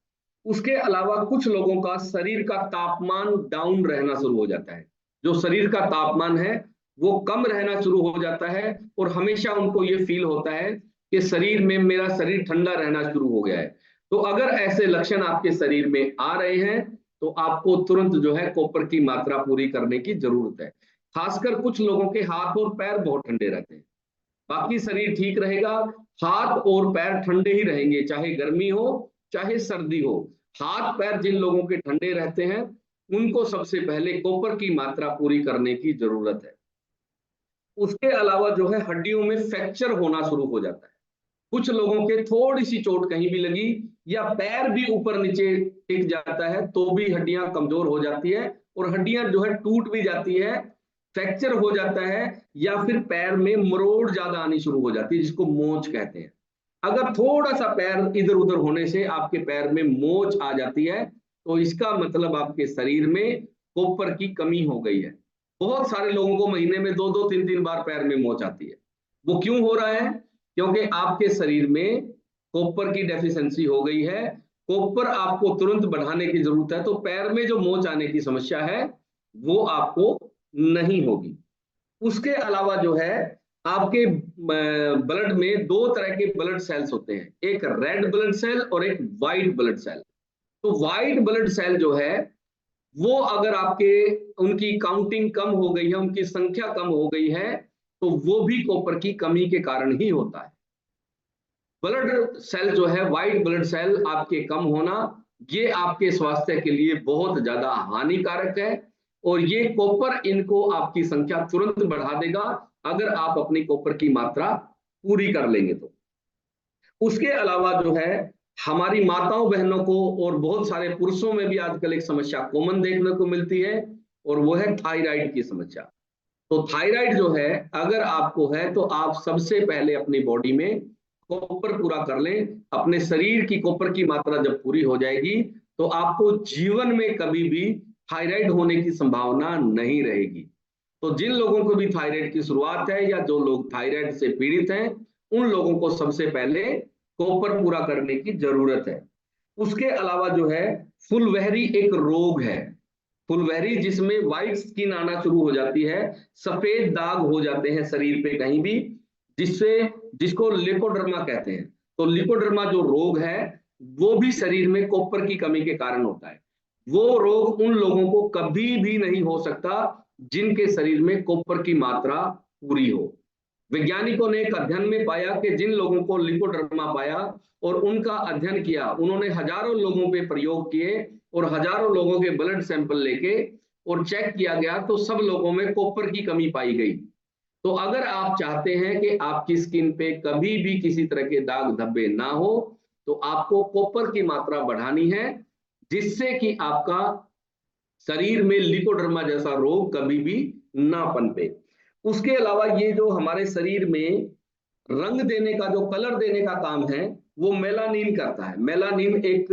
उसके अलावा कुछ लोगों का शरीर का तापमान डाउन रहना शुरू हो जाता है। जो शरीर का तापमान है वो कम रहना शुरू हो जाता है और हमेशा उनको ये फील होता है कि शरीर में मेरा शरीर ठंडा रहना शुरू हो गया है। तो अगर ऐसे लक्षण आपके शरीर में आ रहे हैं तो आपको तुरंत जो है कॉपर की मात्रा पूरी करने की जरूरत है। खासकर कुछ लोगों के हाथ और पैर बहुत ठंडे रहते हैं, बाकी शरीर ठीक रहेगा, हाथ और पैर ठंडे ही रहेंगे, चाहे गर्मी हो चाहे सर्दी हो। हाथ पैर जिन लोगों के ठंडे रहते हैं उनको सबसे पहले कॉपर की मात्रा पूरी करने की जरूरत है। उसके अलावा जो है हड्डियों में फ्रैक्चर होना शुरू हो जाता है। कुछ लोगों के थोड़ी सी चोट कहीं भी लगी या पैर भी ऊपर नीचे टिक जाता है तो भी हड्डियां कमजोर हो जाती है और हड्डियां जो है टूट भी जाती है, फ्रैक्चर हो जाता है, या फिर पैर में मरोड़ ज्यादा आनी शुरू हो जाती है जिसको मोच कहते हैं। अगर थोड़ा सा पैर इधर उधर होने से आपके पैर में मोच आ जाती है तो इसका मतलब आपके शरीर में कॉपर की कमी हो गई है। बहुत सारे लोगों को महीने में 2-2 3-3 बार पैर में मोच आती है। वो क्यों हो रहा है? क्योंकि आपके शरीर में कॉपर की डेफिशिएंसी हो गई है। कॉपर आपको तुरंत बढ़ाने की जरूरत है, तो पैर में जो मोच आने की समस्या है वो आपको नहीं होगी। उसके अलावा जो है आपके ब्लड में दो तरह के ब्लड सेल्स होते हैं, एक रेड ब्लड सेल और एक व्हाइट ब्लड सेल। तो व्हाइट ब्लड सेल जो है वो अगर उनकी काउंटिंग कम हो गई है, उनकी संख्या कम हो गई है, तो वो भी कॉपर की कमी के कारण ही होता है। ब्लड सेल जो है, व्हाइट ब्लड सेल आपके कम होना, ये आपके स्वास्थ्य के लिए बहुत ज्यादा हानिकारक है, और ये कॉपर इनको आपकी संख्या तुरंत बढ़ा देगा अगर आप अपनी कॉपर की मात्रा पूरी कर लेंगे तो। उसके अलावा जो है, हमारी माताओं बहनों को और बहुत सारे पुरुषों में भी आजकल एक समस्या कॉमन देखने को मिलती है, और वो है थायराइड की समस्या। तो थायराइड जो है, अगर आपको है तो आप सबसे पहले अपनी बॉडी में कॉपर पूरा कर लें। अपने शरीर की कॉपर की मात्रा जब पूरी हो जाएगी तो आपको जीवन में कभी भी थायराइड होने की संभावना नहीं रहेगी। तो जिन लोगों को भी थायराइड की शुरुआत है, या जो लोग थायराइड से पीड़ित हैं, उन लोगों को सबसे पहले कॉपर पूरा करने की जरूरत है। उसके अलावा जो है, फुलवहरी एक रोग है, फुलवहरी, जिसमें व्हाइट स्किन आना शुरू हो जाती है, सफेद दाग हो जाते हैं शरीर पे कहीं भी, जिसको लिकोडर्मा कहते हैं। तो लिकोडर्मा जो रोग है, वो भी शरीर में कॉपर की कमी के कारण होता है। वो रोग उन लोगों को कभी भी नहीं हो सकता जिनके शरीर में कॉपर की मात्रा पूरी हो। वैज्ञानिकों ने एक अध्ययन में पाया कि जिन लोगों को लिकोडर्मा पाया और उनका अध्ययन किया, उन्होंने हजारों लोगों पे प्रयोग किए और हजारों लोगों के ब्लड सैंपल लेके और चेक किया गया, तो सब लोगों में कॉपर की कमी पाई गई। तो अगर आप चाहते हैं कि आपकी स्किन पे कभी भी किसी तरह के दाग धब्बे ना हो, तो आपको कॉपर की मात्रा बढ़ानी है, जिससे कि आपका शरीर में लिकोडर्मा जैसा रोग कभी भी ना पनपे। उसके अलावा ये जो हमारे शरीर में रंग देने का, जो कलर देने का काम है, वो मेलानिन करता है। मेलानिन एक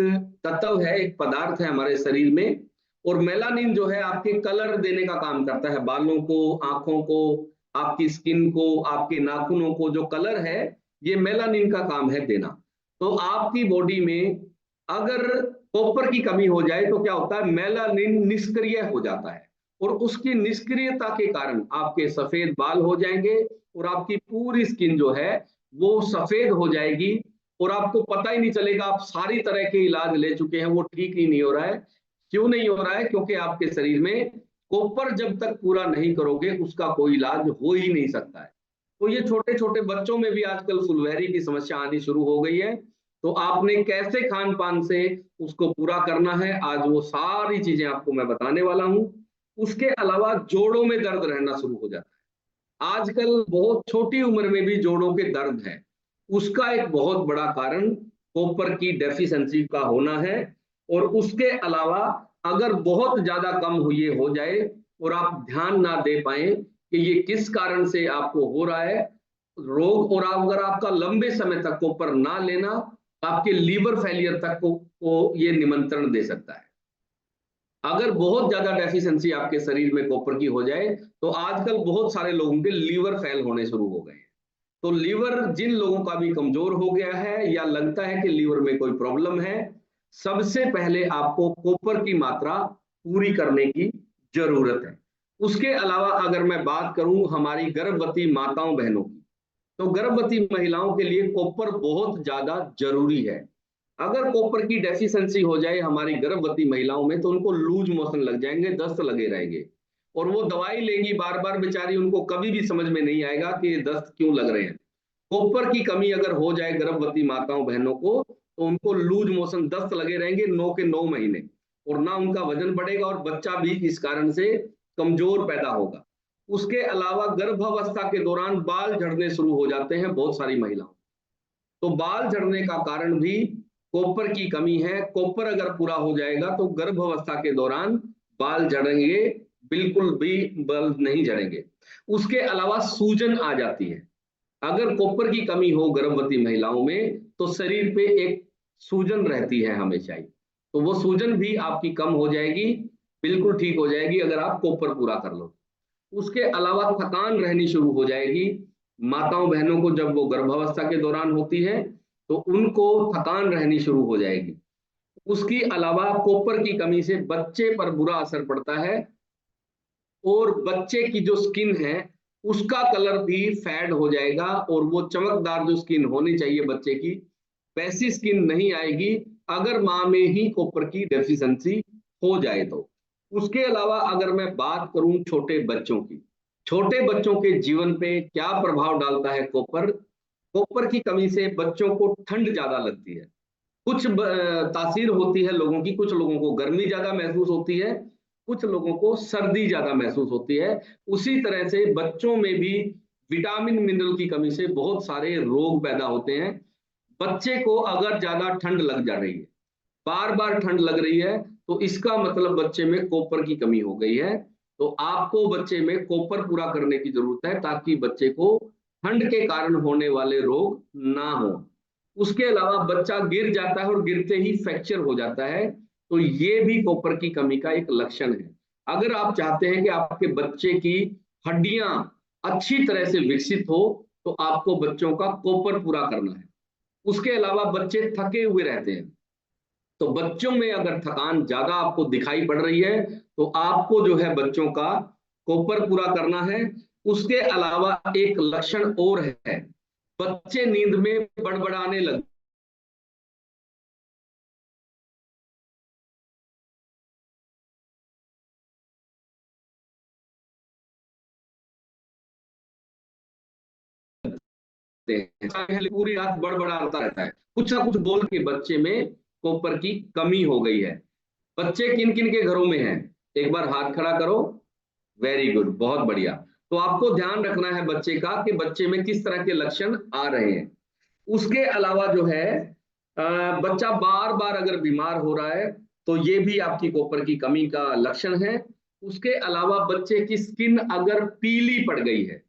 तत्व है, एक पदार्थ है हमारे शरीर में, और मेलानिन जो है आपके कलर देने का काम करता है। बालों को, आंखों को, आपकी स्किन को, आपके नाखूनों को जो कलर है, ये मेलानिन का काम है देना। तो आपकी बॉडी में अगर कॉपर की कमी हो जाए तो क्या होता है, मेलानिन निष्क्रिय हो जाता है, और उसकी निष्क्रियता के कारण आपके सफेद बाल हो जाएंगे, और आपकी पूरी स्किन जो है वो सफेद हो जाएगी, और आपको पता ही नहीं चलेगा, आप सारी तरह के इलाज ले चुके हैं, वो ठीक ही नहीं हो रहा है। क्यों नहीं हो रहा है? क्योंकि आपके शरीर में कॉपर जब तक पूरा नहीं करोगे, उसका कोई इलाज हो ही नहीं सकता है। तो ये छोटे छोटे बच्चों में भी आजकल फुलवहरी की समस्या आनी शुरू हो गई है। तो आपने कैसे खान पान से उसको पूरा करना है, आज वो सारी चीजें आपको मैं बताने वाला हूं। उसके अलावा जोड़ों में दर्द रहना शुरू हो जाता है। आजकल बहुत छोटी उम्र में भी जोड़ों के दर्द है, उसका एक बहुत बड़ा कारण कॉपर की डेफिशिएंसी का होना है। और उसके अलावा अगर बहुत ज्यादा कम हुई हो जाए और आप ध्यान ना दे पाए कि ये किस कारण से आपको हो रहा है रोग, और अगर आपका लंबे समय तक कॉपर ना लेना, आपके लीवर फेलियर तक को ये निमंत्रण दे सकता है। अगर बहुत ज्यादा डेफिशिएंसी आपके शरीर में कॉपर की हो जाए, तो आजकल बहुत सारे लोगों के लीवर फेल होने शुरू हो गए हैं। तो लीवर जिन लोगों का भी कमजोर हो गया है, या लगता है कि लीवर में कोई प्रॉब्लम है, सबसे पहले आपको कॉपर की मात्रा पूरी करने की जरूरत है। उसके अलावा अगर मैं बात करूं हमारी गर्भवती माताओं बहनों की, तो गर्भवती महिलाओं के लिए कॉपर बहुत ज्यादा जरूरी है। अगर कॉपर की डेफिशिएंसी हो जाए हमारी गर्भवती महिलाओं में, तो उनको लूज मोशन लग जाएंगे, दस्त लगे रहेंगे, और वो दवाई लेंगी बार बार, बेचारी उनको कभी भी समझ में नहीं आएगा कि ये दस्त क्यों लग रहे हैं। कॉपर की कमी अगर हो जाए गर्भवती माताओं बहनों को, तो उनको लूज मोशन, दस्त लगे रहेंगे 9 के 9 महीने, और ना उनका वजन बढ़ेगा, और बच्चा भी इस कारण से कमजोर पैदा होगा। उसके अलावा गर्भावस्था के दौरान बाल झड़ने शुरू हो जाते हैं बहुत सारी महिलाओं। तो बाल झड़ने का कारण भी कॉपर की कमी है। कॉपर अगर पूरा हो जाएगा तो गर्भावस्था के दौरान बाल झड़ेंगे, बिल्कुल भी बाल नहीं झड़ेंगे। उसके अलावा सूजन आ जाती है। अगर कॉपर की कमी हो गर्भवती महिलाओं में, तो शरीर पे एक सूजन रहती है हमेशा ही, तो वो सूजन भी आपकी कम हो जाएगी, बिल्कुल ठीक हो जाएगी अगर आप कॉपर पूरा कर लो। उसके अलावा थकान रहनी शुरू हो जाएगी। माताओं बहनों को जब वो गर्भावस्था के दौरान होती है, तो उनको थकान रहनी शुरू हो जाएगी। उसके अलावा कॉपर की कमी से बच्चे पर बुरा असर पड़ता है, और बच्चे की जो स्किन है उसका कलर भी फेड हो जाएगा, और वो चमकदार जो स्किन होनी चाहिए बच्चे की, वैसी स्किन नहीं आएगी अगर माँ में ही कॉपर की डेफिशिएंसी हो जाए तो। उसके अलावा अगर मैं बात करूं छोटे बच्चों की, छोटे बच्चों के जीवन पे क्या प्रभाव डालता है कॉपर। कॉपर की कमी से बच्चों को ठंड ज्यादा लगती है। कुछ तासीर होती है लोगों की, कुछ लोगों को गर्मी ज्यादा महसूस होती है, कुछ लोगों को सर्दी ज्यादा महसूस होती है। उसी तरह से बच्चों में भी विटामिन मिनरल की कमी से बहुत सारे रोग पैदा होते हैं। बच्चे को अगर ज्यादा ठंड लग जा रही है, बार बार ठंड लग रही है, तो इसका मतलब बच्चे में कॉपर की कमी हो गई है। तो आपको बच्चे में कॉपर पूरा करने की जरूरत है ताकि बच्चे को ठंड के कारण होने वाले रोग ना हो। उसके अलावा बच्चा गिर जाता है और गिरते ही फ्रैक्चर हो जाता है, तो ये भी कॉपर की कमी का एक लक्षण है। अगर आप चाहते हैं कि आपके बच्चे की हड्डियां अच्छी तरह से विकसित हो, तो आपको बच्चों का कॉपर पूरा करना है। उसके अलावा बच्चे थके हुए रहते हैं, तो बच्चों में अगर थकान ज्यादा आपको दिखाई पड़ रही है, तो आपको जो है बच्चों का कॉपर पूरा करना है। उसके अलावा एक लक्षण और है, बच्चे नींद में बड़बड़ाने लगते हैं, पूरी रात बड़बड़ाता रहता है, कुछ ना कुछ बोल के बच्चे में कॉपर की कमी हो गई है। बच्चे किन किन के घरों में हैं, एक बार हाथ खड़ा करो। वेरी गुड, बहुत बढ़िया। तो आपको ध्यान रखना है बच्चे का कि बच्चे में किस तरह के लक्षण आ रहे हैं। उसके अलावा जो है बच्चा बार बार अगर बीमार हो रहा है, तो ये भी आपकी कॉपर की कमी का लक्षण है। उसके अलावा बच्चे की स्किन अगर पीली पड़ गई है,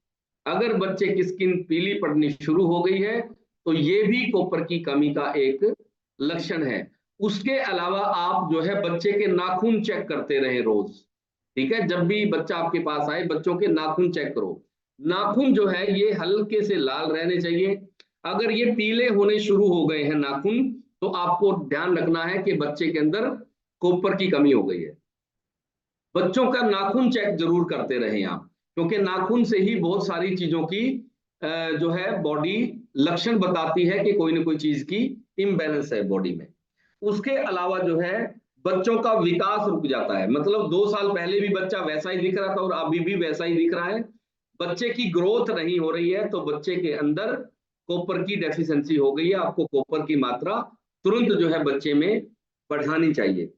अगर बच्चे की स्किन पीली पड़नी शुरू हो गई है, तो ये भी कॉपर की कमी का एक लक्षण है। उसके अलावा आप जो है बच्चे के नाखून चेक करते रहे रोज। ठीक है, जब भी बच्चा आपके पास आए बच्चों के नाखून चेक करो। नाखून जो है ये हल्के से लाल रहने चाहिए। अगर ये पीले होने शुरू हो गए हैं नाखून, तो आपको ध्यान रखना है कि बच्चे के अंदर कॉपर की कमी हो गई है। बच्चों का नाखून चेक जरूर करते रहें आप, क्योंकि नाखून से ही बहुत सारी चीजों की जो है बॉडी लक्षण बताती है कि कोई ना कोई चीज की इम्बैलेंस है बॉडी में। उसके अलावा जो है बच्चों का विकास रुक जाता है, मतलब 2 साल पहले भी बच्चा वैसा ही दिख रहा था और अभी भी वैसा ही दिख रहा है। बच्चे की ग्रोथ नहीं हो रही है, तो बच्चे के अंदर कॉपर की डेफिशिएंसी हो गई है। आपको कॉपर की मात्रा तुरंत जो है बच्चे में बढ़ानी चाहिए।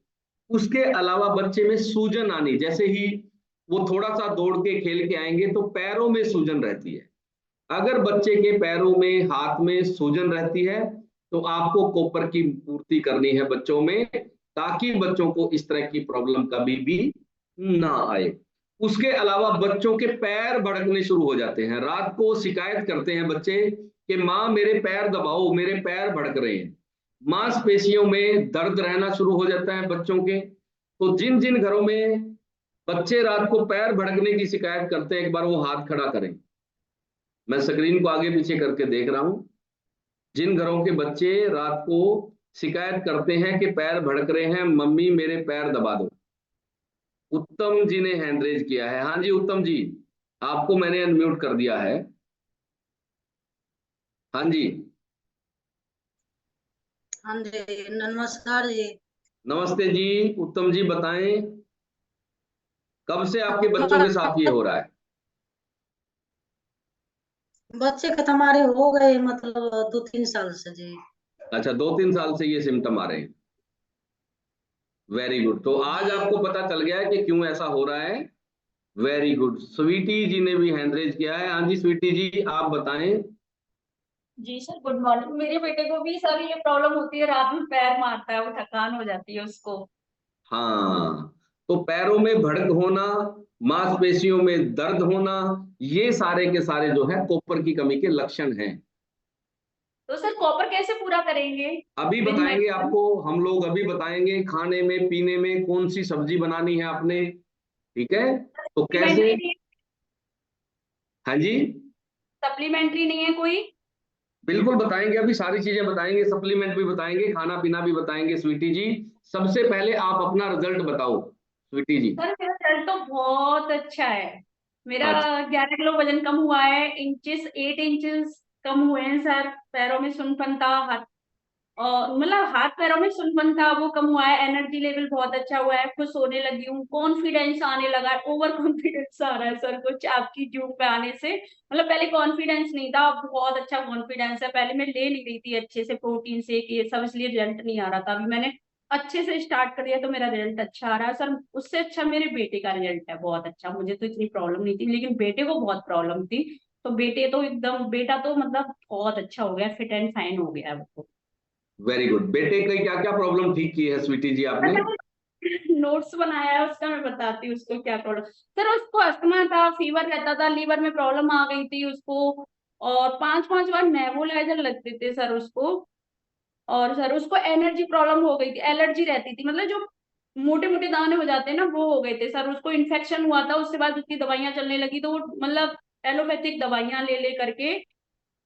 उसके अलावा बच्चे में सूजन आनी, जैसे ही वो थोड़ा सा दौड़ के खेल के आएंगे तो पैरों में सूजन रहती है। अगर बच्चे के पैरों में हाथ में सूजन रहती है, तो आपको कॉपर की पूर्ति करनी है बच्चों में, ताकि बच्चों को इस तरह की प्रॉब्लम कभी भी ना आए। उसके अलावा बच्चों के पैर भड़कने शुरू हो जाते हैं, रात को शिकायत करते हैं बच्चे कि माँ मेरे पैर दबाओ, मेरे पैर भड़क रहे हैं। मांसपेशियों में दर्द रहना शुरू हो जाता है बच्चों के। तो जिन जिन घरों में बच्चे रात को पैर भड़कने की शिकायत करते हैं, एक बार वो हाथ खड़ा करें। मैं स्क्रीन को आगे पीछे करके देख रहा हूं। जिन घरों के बच्चे रात को शिकायत करते हैं कि पैर भड़क रहे हैं, मम्मी मेरे पैर दबा दो। उत्तम जी ने हैंड रेज किया है। हाँ जी उत्तम जी, आपको मैंने अनम्यूट कर दिया है। हाँ जी। हाँ जी, नमस्कार जी। नमस्ते जी। उत्तम जी बताएं, कब से आपके बच्चों के साथ ये हो रहा है। बच्चे के तो हमारे हो गए मतलब 2-3 साल से जी। अच्छा, 2-3 साल से ये सिम्टम आ रहे हैं। वेरी गुड, तो आज जी आपको पता चल गया है कि क्यों ऐसा हो रहा है। वेरी गुड, स्वीटी जी ने भी हैंड रेज किया है। हाँ जी स्वीटी जी, आप बताएं। जी सर, गुड मॉर्निंग। मेरे बेटे को भी सर ये प्रॉब्लम होती है, रात में पैर मारता है, वो थकान हो जाती है उसको। हाँ, तो पैरों में भड़क होना, मांसपेशियों में दर्द होना, ये सारे के सारे जो है कॉपर की कमी के लक्षण हैं। तो सर कॉपर कैसे पूरा करेंगे? अभी विद बताएंगे मेडिसिन? आपको, हम लोग अभी बताएंगे खाने में पीने में कौन सी सब्जी बनानी है आपने। ठीक है, तो कैसे। सप्लीमेंट्री नहीं? हाँ जी, सप्लीमेंट्री नहीं है कोई? बिल्कुल बताएंगे, अभी सारी चीजें बताएंगे, सप्लीमेंट भी बताएंगे, खाना पीना भी बताएंगे स्वीटी जी। सबसे पहले आप अपना रिजल्ट बताओ स्वीटी जी। सर मेरा रिजल्ट तो बहुत अच्छा है। मेरा अच्छा, 11 किलो वजन कम हुआ है, इंचेस 8 इंचेस कम हुए हैं सर। पैरों में सुनपनता, हाथ और मतलब हाथ पैरों में सुनपन था वो कम हुआ है, एनर्जी लेवल बहुत अच्छा हुआ है, खुश होने लगी हूँ, कॉन्फिडेंस आने लगा है, ओवर कॉन्फिडेंस आ रहा है सर कुछ आपकी ट्यूब पे आने से। मतलब पहले कॉन्फिडेंस नहीं था, अब बहुत अच्छा कॉन्फिडेंस है। पहले मैं ले नहीं रही थी अच्छे से प्रोटीन से कि ये सब, इसलिए रिजल्ट नहीं आ रहा था। अभी मैंने अच्छे से स्टार्ट कर दिया तो मेरा रिजल्ट अच्छा आ रहा है सर। उससे अच्छा मेरे बेटे का रिजल्ट है, बहुत अच्छा। मुझे तो इतनी प्रॉब्लम नहीं थी, लेकिन बेटे को बहुत प्रॉब्लम थी। तो बेटे तो एकदम, बेटा तो मतलब बहुत अच्छा हो गया, फिट एंड फाइन हो गया है वो। Very good. बेटे की क्या क्या प्रॉब्लम ठीक की है स्वीटी जी आपने? नोट्स बनाया है उसका, मैं बताती हूँ उसको क्या प्रॉब्लम। सर उसको अस्थमा था, फीवर रहता था, लीवर में प्रॉब्लम आ गई थी उसको, और 5-5 बार नेबुलाइजर लगते थे सर उसको। और सर उसको एनर्जी प्रॉब्लम हो गई थी, एलर्जी रहती थी, मतलब जो मोटे मोटे दाने हो जाते हैं ना वो हो गए थे सर उसको। इन्फेक्शन हुआ था, उसके बाद उसकी दवाइयां चलने लगी, तो वो मतलब एलोपैथिक दवाइयां ले ले करके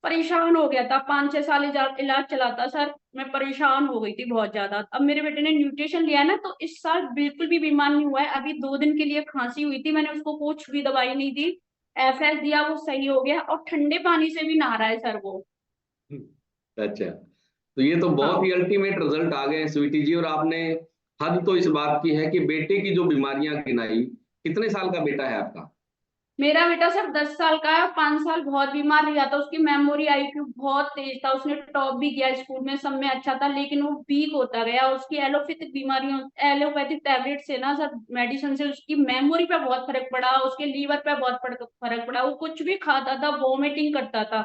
परेशान हो गया था। 5-6 साल इलाज चला था सर, मैं परेशान हो गई थी बहुत ज्यादा। अब मेरे बेटे ने न्यूट्रिशन लिया ना, तो इस साल बिल्कुल भी बीमार नहीं हुआ है। अभी 2 दिन के लिए खांसी हुई थी, मैंने उसको कुछ भी दवाई नहीं दी, एफएस दिया, वो सही हो गया, और ठंडे पानी से भी नहा रहा है सर वो। अच्छा, तो ये तो बहुत हाँ, ही अल्टीमेट रिजल्ट आ गए हैं स्वीटी जी। और आपने हद तो इस बात की है कि बेटे की जो बीमारियां गिनाई, कितने साल का बेटा है आपका? मेरा बेटा सिर्फ 10 साल का है। 5 साल बहुत बीमार रहा था, उसकी मेमोरी आईक्यू बहुत तेज था, उसने टॉप भी किया स्कूल में, सब में अच्छा था, लेकिन वो वीक होता गया। उसकी एलोपैथिक बीमारियों, एलोपैथिक टैबलेट से ना सर, मेडिसिन से उसकी मेमोरी पे बहुत फर्क पड़ा, उसके लीवर पे बहुत फर्क पड़ा। वो कुछ भी खाता था वॉमिटिंग करता था,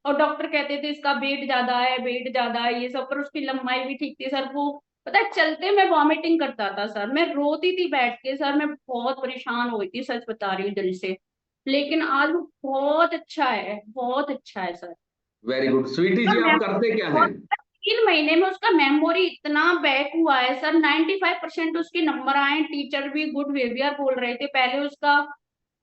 और डॉक्टर कहते थे इसका वेट ज्यादा है, वेट ज्यादा है, ये सब। पर उसकी लंबाई भी ठीक थी सर। वो पता है, चलते में वॉमिटिंग करता था सर, मैं रोती थी बैठ के सर, मैं बहुत परेशान हो गई थी, सच बता रही हूँ दिल से। लेकिन आज वो बहुत अच्छा है, बहुत अच्छा है सर। Very good. स्वीटी उसका जी आप करते क्या हैं? 3 महीने में उसका मेमोरी इतना बैक हुआ है सर, 95% उसके नंबर आए। टीचर भी गुड बिहेवियर बोल रहे थे। पहले उसका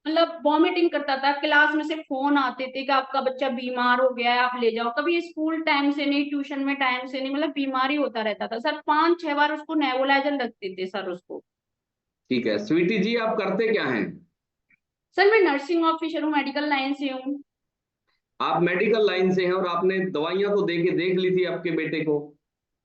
मतलब वॉमिटिंग करता था, क्लास में से फोन आते थे कि आपका बच्चा बीमार हो गया है, आप ले जाओ। कभी स्कूल टाइम से नहीं, ट्यूशन में टाइम से नहीं, मतलब बीमारी होता रहता था सर। 5-6 बार उसको नेबुलाइजर लगते थे सर उसको। ठीक है, स्वीटी जी आप करते क्या हैं? सर मैं नर्सिंग ऑफिसर हूँ, मेडिकल लाइन से हूँ। आप मेडिकल लाइन से हैं और आपने दवाइयां तो दे के देख ली थी आपके बेटे को।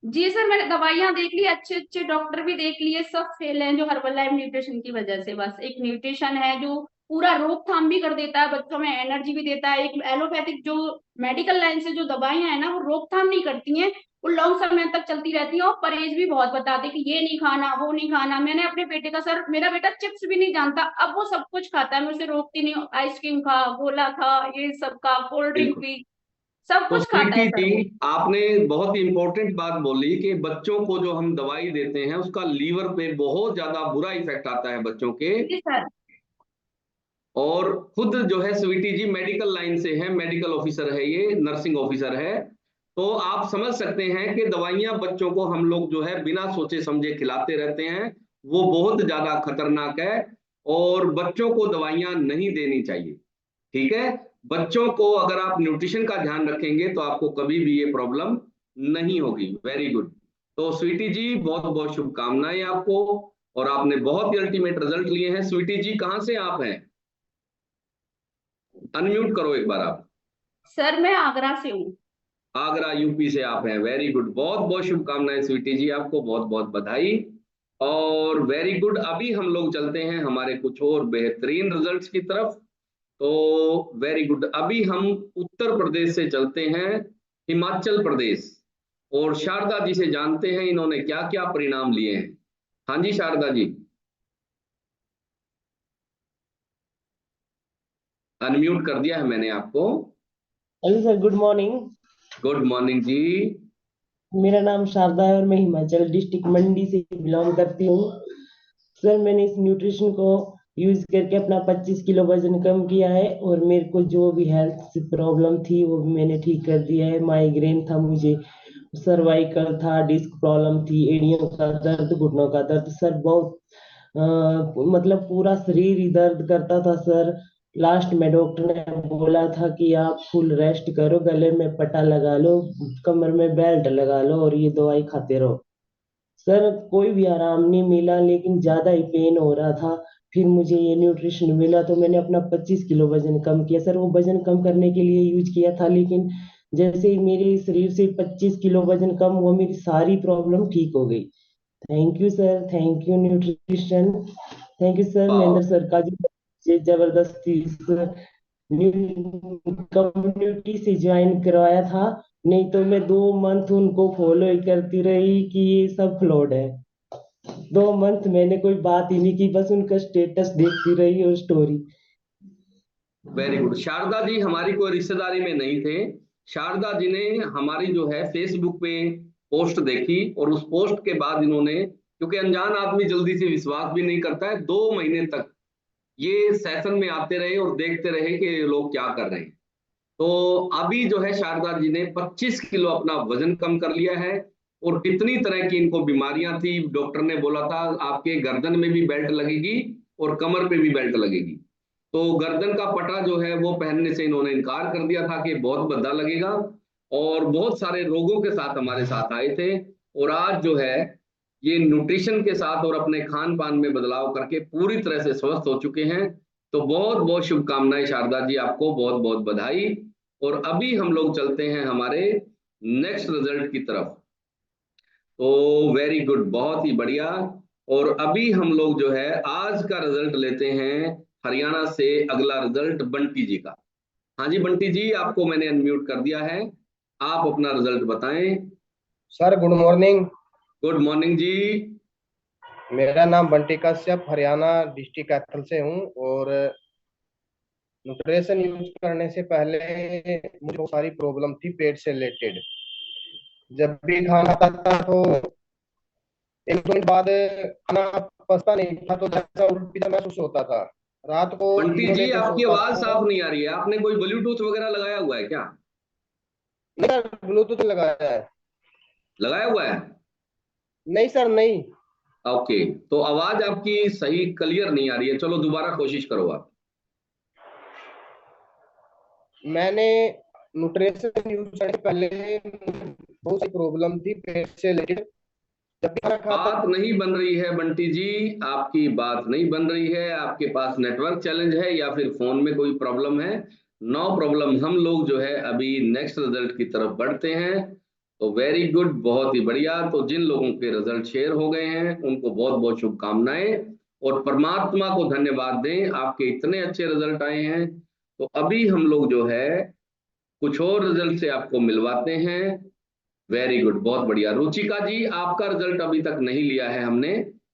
जी सर, मैंने दवाइयां देख ली, अच्छे अच्छे डॉक्टर भी देख लिए, सब फेल हैं जो हर्बल लाइफ न्यूट्रिशन की वजह से। बस एक न्यूट्रिशन है जो पूरा रोकथाम भी कर देता है, बच्चों में एनर्जी भी देता है। एक एलोपैथिक जो मेडिकल लाइन से जो दवाइयां है ना, वो रोकथाम नहीं करती हैं, वो लॉन्ग समय तक चलती रहती हैं, और परहेज भी बहुत बताते हैं कि ये नहीं खाना, वो नहीं खाना। मैंने अपने बेटे का सर, मेरा बेटा चिप्स भी नहीं जानता, अब वो सब कुछ खाता है, मैं उसे रोकती नहीं हूँ। आइसक्रीम खा, गोला खा, ये सब का, कोल्ड ड्रिंक बिल्कुल। पी, सब तो कुछ खाता है स्वीटी सर जी, वो। आपने बहुत ही इंपॉर्टेंट बात बोली कि बच्चों को जो हम दवाई देते हैं उसका लीवर पे बहुत ज्यादा बुरा इफेक्ट आता है बच्चों के। जी सर। और खुद जो है स्वीटी जी मेडिकल लाइन से है, मेडिकल ऑफिसर है, ये नर्सिंग ऑफिसर है। तो आप समझ सकते हैं कि दवाइयां बच्चों को हम लोग जो है बिना सोचे समझे खिलाते रहते हैं, वो बहुत ज्यादा खतरनाक है। और बच्चों को दवाइयां नहीं देनी चाहिए। ठीक है, बच्चों को अगर आप न्यूट्रिशन का ध्यान रखेंगे तो आपको कभी भी ये प्रॉब्लम नहीं होगी। Very good. तो स्वीटी जी बहुत बहुत शुभकामनाएं आपको। और आपने बहुत ही अल्टीमेट रिजल्ट लिए हैं। स्वीटी जी कहाँ से आप हैं? अनम्यूट करो एक बार आप। सर मैं आगरा से हूँ। आगरा यूपी से आप हैं। वेरी गुड, बहुत बहुत शुभकामनाएं स्वीटी जी, आपको बहुत बहुत बधाई। और वेरी गुड, अभी हम लोग चलते हैं हमारे कुछ और बेहतरीन रिजल्ट्स की तरफ। तो वेरी गुड, अभी हम उत्तर प्रदेश से चलते हैं हिमाचल प्रदेश। और शारदा जी से जानते हैं इन्होंने क्या क्या परिणाम लिए हैं। हाँ जी शारदा जी, अनम्यूट कर दिया है मैंने आपको। Hello sir, good morning. Good morning ji. मेरा नाम शारदा है और मैं हिमाचल डिस्ट्रिक्ट मंडी से बिलोंग करती हूँ। सर मैंने इस न्यूट्रिशन को यूज करके अपना 25 किलो वजन कम किया है, और मेरे को जो भी हेल्थ प्रॉब्लम थी वो भी मैंने ठीक कर दिया है। माइग्रेन था मुझे, सर्वाइकल था, डिस्क प्रॉब्लम थी, एड़ियों का दर्द, घुटनों का दर्द सर, बहुत मतलब पूरा शरीर ही दर्द करता था सर। लास्ट में डॉक्टर ने बोला था कि आप फुल रेस्ट करो, गले में पट्टा लगा लो, कमर में बेल्ट लगा लो और ये दवाई खाते रहो। सर कोई भी आराम नहीं मिला, लेकिन ज्यादा ही पेन हो रहा था। फिर मुझे ये न्यूट्रिशन मिला तो मैंने अपना 25 किलो वजन कम किया सर। वो वजन कम करने के लिए यूज किया था, लेकिन जैसे ही मेरे शरीर से 25 किलो वजन कम हुआ, मेरी सारी प्रॉब्लम ठीक हो गई। Thank you sir, thank you nutrition, thank you sir. वाह, महेंद्र सर का जो जबरदस्ती कम्युनिटी से ज्वाइन करवाया था, नहीं तो मैं 2 मंथ उनको फॉलो ही करती रही कि ये सब फ्लॉड है। 2 मंथ मैंने कोई बात ही नहीं की, बस उनका स्टेटस देखती रही और story. Very good. Sharda ji हमारी कोई रिश्तेदारी में नहीं थे। शारदा जी ने हमारी जो है फेसबुक पे पोस्ट देखी और उस पोस्ट के बाद इन्होंने, क्योंकि अनजान आदमी जल्दी से विश्वास भी नहीं करता है, 2 महीने तक ये सेशन में आते रहे और देखते रहे कि ये लोग क्या कर रहे हैं। तो अभी जो है शारदा जी ने 25 किलो अपना वजन कम कर लिया है। और कितनी तरह की इनको बीमारियां थी, डॉक्टर ने बोला था आपके गर्दन में भी बेल्ट लगेगी और कमर पे भी बेल्ट लगेगी। तो गर्दन का पटा जो है वो पहनने से इन्होंने इनकार कर दिया था कि बहुत भद्दा लगेगा। और बहुत सारे रोगों के साथ हमारे साथ आए थे। और आज जो है ये न्यूट्रिशन के साथ और अपने खान पान में बदलाव करके पूरी तरह से स्वस्थ हो चुके हैं। तो बहुत बहुत शुभकामनाएं शारदा जी, आपको बहुत बहुत बधाई। और अभी हम लोग चलते हैं हमारे नेक्स्ट रिजल्ट की तरफ। तो वेरी गुड, बहुत ही बढ़िया। और अभी हम लोग जो है आज का रिजल्ट लेते हैं हरियाणा से। अगला रिजल्ट बंटी जी का। हाँ जी बंटी जी, आपको मैंने अनम्यूट कर दिया है, आप अपना रिजल्ट बताएं। Sir good morning. Good morning ji. मेरा नाम बंटी कश्यप, हरियाणा डिस्ट्रिक्ट कैथल से हूँ। और न्यूट्रिशन यूज करने से पहले मुझे बहुत सारी प्रॉब्लम थी पेट से रिलेटेड। जब भी खाना खाता था तो 1 मिनट बाद खाना पचता नहीं था, तो जैसा उल्टी सा महसूस होता था। रात को बंटी हीरो जी लेके आपकी सोता आवाज था। साफ नहीं आ रही है, आपने कोई ब्लूटूथ वगैरह लगाया हुआ है क्या? नहीं सर, ब्लूटूथ लगाया है। लगाया हुआ है? नहीं सर, नहीं। ओके, तो आवाज आपकी सही क्लियर नहीं आ रही है, चलो दोबारा कोशिश करो आप। मैंने न्यूट्रिशन यूज करने से पहले बहुत सी प्रॉब्लम थी पेट से रिलेटेड। जब भी खाना खाता बात नहीं बन रही है बंटी जी, आपकी बात नहीं बन रही है। आपके पास नेटवर्क चैलेंज है या फिर फोन में कोई प्रॉब्लम है? नो प्रॉब्लम, हम लोग जो है अभी नेक्स्ट रिजल्ट की तरफ बढ़ते हैं। तो वेरी गुड, बहुत ही बढ़िया। तो जिन लोगों के रिजल्ट शेयर हो गए हैं उनको बहुत बहुत शुभकामनाएं और परमात्मा को धन्यवाद दें, आपके इतने अच्छे रिजल्ट आए हैं। तो अभी हम लोग जो है कुछ और रिजल्ट से आपको मिलवाते हैं। वेरी गुड, बहुत बढ़िया। रुचिका जी आपका रिजल्ट अभी तक नहीं लिया है हमने,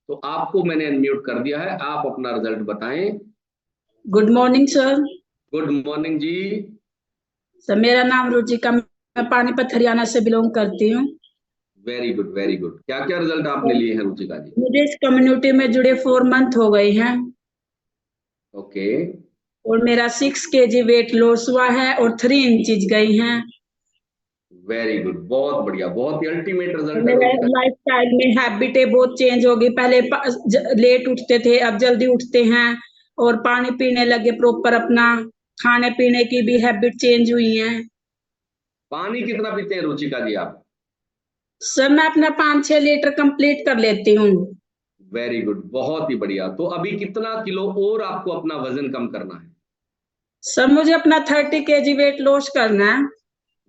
तो आपको मैंने अनम्यूट कर दिया है, आप अपना रिजल्ट बताएं। Good morning sir. Good morning ji. Sir मेरा नाम रुचिका, मैं पानीपत हरियाणा से बिलोंग करती हूँ। Very good very good. क्या क्या रिजल्ट आपने लिए हैं रुचिका जी? मुझे इस कम्युनिटी में जुड़े 4 मंथ हो गए हैं ओके। और मेरा 6 kg वेट लॉस हुआ है और 3 इंचज गई हैं। वेरी गुड, बहुत बढ़िया, बहुत ही अल्टीमेट रिजल्ट है मेरा रुचिका जी। लाइफ स्टाइल में हैबिटें बहुत चेंज हो गई। पहले लेट उठते थे, अब जल्दी उठते हैं और पानी पीने लगे प्रॉपर। अपना खाने पीने की भी हैबिट चेंज हुई है। पानी कितना पीते हैं रुचिका जी आप? सर मैं अपना 5-6 लीटर कंप्लीट कर लेती हूँ। वेरी गुड, बहुत ही बढ़िया। तो अभी कितना किलो और आपको अपना वजन कम करना है? सर मुझे अपना 30 kg वेट लॉस करना है।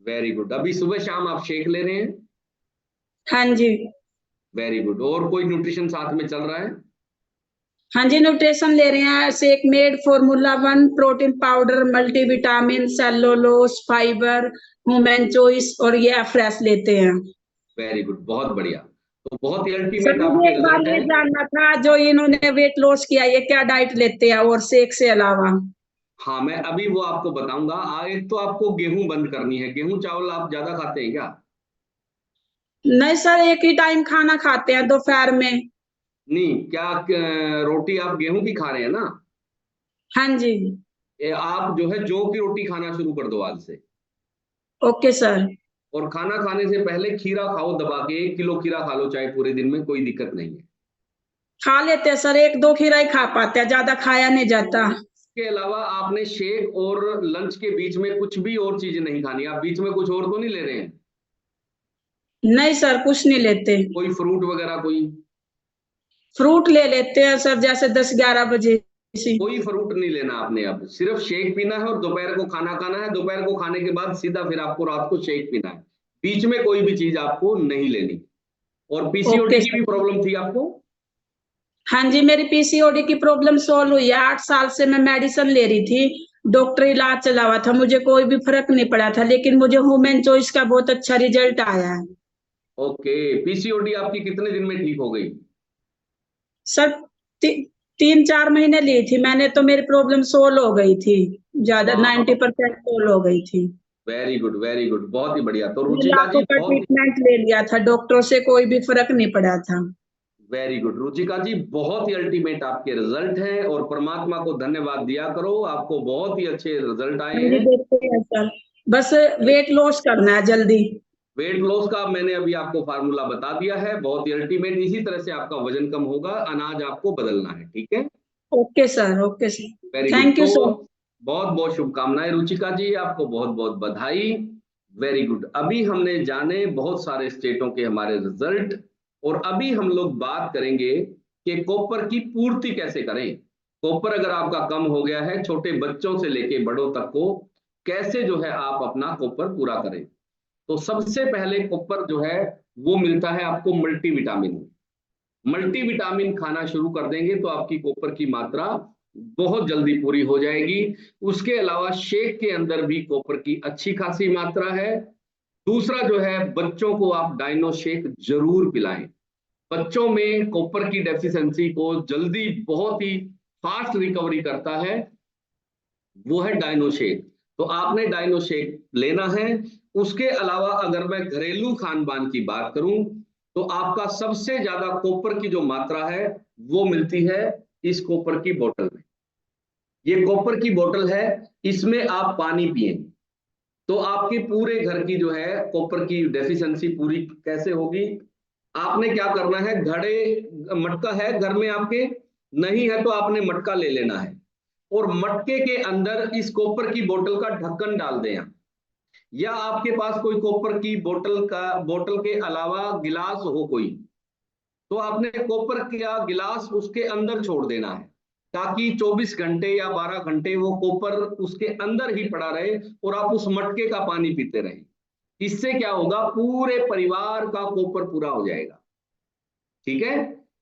Very good. अभी सुबह शाम आप शेक ले रहे हैं? हाँ जी। Very good. और कोई न्यूट्रिशन साथ में चल रहा है? हाँ जी, न्यूट्रिशन ले रहे हैं। Shake made, formula 1, protein powder, multivitamin, cellulose, fibre, women choice और ये फ्रेश लेते हैं। वेरी गुड, बहुत बढ़िया। तो बहुत ही सर अल्टीमेट मुझे आपके एक बार रिजल्ट ये है। जानना था, जो इन्होंने वेट लॉस किया, ये क्या डाइट लेते हैं और शेक से अलावा? हाँ, मैं अभी वो आपको बताऊंगा। एक तो आपको गेहूं बंद करनी है। गेहूं चावल आप ज्यादा खाते हैं क्या? नहीं सर, एक ही टाइम खाना खाते हैं दोपहर में। नहीं, क्या रोटी आप गेहूं की खा रहे हैं ना? हाँ जी। आप जो है जौ की रोटी खाना शुरू कर दो आज से। Okay sir. और खाना खाने से पहले खीरा खाओ दबा के, 1 किलो खीरा खा लो चाहे पूरे दिन में, कोई दिक्कत नहीं है। खा लेते हैं सर, 1-2 खीरा ही खा पाते हैं, ज्यादा खाया नहीं जाता। इसके अलावा आपने शेक और लंच के बीच में कुछ भी और चीज नहीं खानी। आप बीच में कुछ और तो नहीं ले रहे हैं? नहीं सर, कुछ नहीं लेते। कोई फ्रूट वगैरह कोई? फ्रूट ले लेते हैं सर, जैसे 10-11 बजे। सी। कोई फ्रूट नहीं लेना आपने, अब सिर्फ शेक पीना है और दोपहर को खाना खाना है। दोपहर को खाने के बाद सीधा फिर आपको रात को शेक पीना है, बीच में कोई भी चीज आपको नहीं लेनी। और पीसीओडी ओके की भी सर। प्रॉब्लम थी आपको? हाँ जी, मेरी पीसीओडी की प्रॉब्लम सॉल्व हुई है। 8 साल से मैं मेडिसिन ले रही थी, डॉक्टर इलाज चला हुआ था, मुझे कोई भी फर्क नहीं पड़ा था, लेकिन मुझे ह्यूमन चॉइस का बहुत अच्छा रिजल्ट आया है। ओके, पीसीओडी आपकी कितने दिन में ठीक हो गई? सर 3-4 महीने ली थी मैंने, तो मेरी प्रॉब्लम सोल्व हो गई थी, ज्यादा 90% सोल्व हो गई थी। वेरी गुड, वेरी गुड, बहुत ही बढ़िया। तो मैंने रुचिका जी लाखों का बहुत ट्रीटमेंट ले लिया था डॉक्टरों से, कोई भी फर्क नहीं पड़ा था। वेरी गुड रुचिका जी, बहुत ही अल्टीमेट आपके रिजल्ट हैं और परमात्मा को धन्यवाद दिया करो, आपको बहुत ही अच्छे रिजल्ट आए हाँ जी, हैं। देखते हैं सर, बस वेट लॉस करना है जल्दी। वेट लॉस का मैंने अभी आपको फार्मूला बता दिया है, बहुत ही अल्टीमेट। इसी तरह से आपका वजन कम होगा, अनाज आपको बदलना है, ठीक है? Okay sir, okay sir, very thank good. You तो सर। बहुत बहुत शुभकामनाएं रुचिका जी, आपको बहुत बहुत बधाई। Very good. अभी हमने जाने बहुत सारे स्टेटों के हमारे रिजल्ट, और अभी हम लोग बात करेंगे कि कॉपर की पूर्ति कैसे करें। कॉपर अगर आपका कम हो गया है, छोटे बच्चों से लेके बड़ों तक को कैसे जो है आप अपना कॉपर पूरा करें। तो सबसे पहले कॉपर जो है वो मिलता है आपको मल्टीविटामिन। मल्टीविटामिन खाना शुरू कर देंगे तो आपकी कॉपर की मात्रा बहुत जल्दी पूरी हो जाएगी। उसके अलावा शेक के अंदर भी कॉपर की अच्छी खासी मात्रा है। दूसरा जो है, बच्चों को आप डाइनो शेक जरूर पिलाएं। बच्चों में कॉपर की डेफिशिएंसी को जल्दी बहुत ही फास्ट रिकवरी करता है, वो है डाइनो शेक। तो आपने डाइनो शेक लेना है। उसके अलावा अगर मैं घरेलू खान पान की बात करूं तो आपका सबसे ज्यादा कॉपर की जो मात्रा है वो मिलती है इस कॉपर की बोतल में। ये कॉपर की बोतल है, इसमें आप पानी पिए तो आपके पूरे घर की जो है कॉपर की डेफिशिएंसी पूरी कैसे होगी। आपने क्या करना है, घड़े मटका है घर में आपके, नहीं है तो आपने मटका ले लेना है और मटके के अंदर इस कॉपर की बोतल का ढक्कन डाल दें आप। या आपके पास कोई कॉपर की बोतल के अलावा गिलास हो कोई, तो आपने कॉपर का गिलास उसके अंदर छोड़ देना है, ताकि 24 घंटे या 12 घंटे वो कॉपर उसके अंदर ही पड़ा रहे और आप उस मटके का पानी पीते रहें। इससे क्या होगा, पूरे परिवार का कॉपर पूरा हो जाएगा, ठीक है।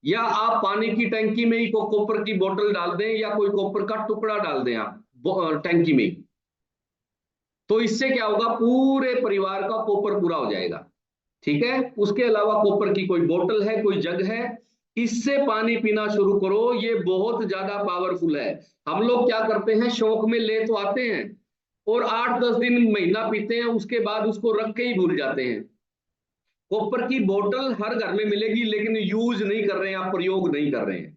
या आप पानी की टंकी में ही कॉपर की बोतल डाल दें या कोई कॉपर का टुकड़ा डाल दें आप टंकी में, तो इससे क्या होगा, पूरे परिवार का कॉपर पूरा हो जाएगा, ठीक है। उसके अलावा कॉपर की कोई बोतल है, कोई जग है, इससे पानी पीना शुरू करो, ये बहुत ज्यादा पावरफुल है। हम लोग क्या करते हैं, शौक में ले तो आते हैं और 8-10 दिन महीना पीते हैं, उसके बाद उसको रख के ही भूल जाते हैं। कॉपर की बोतल हर घर में मिलेगी लेकिन यूज नहीं कर रहे हैं आप, प्रयोग नहीं कर रहे हैं।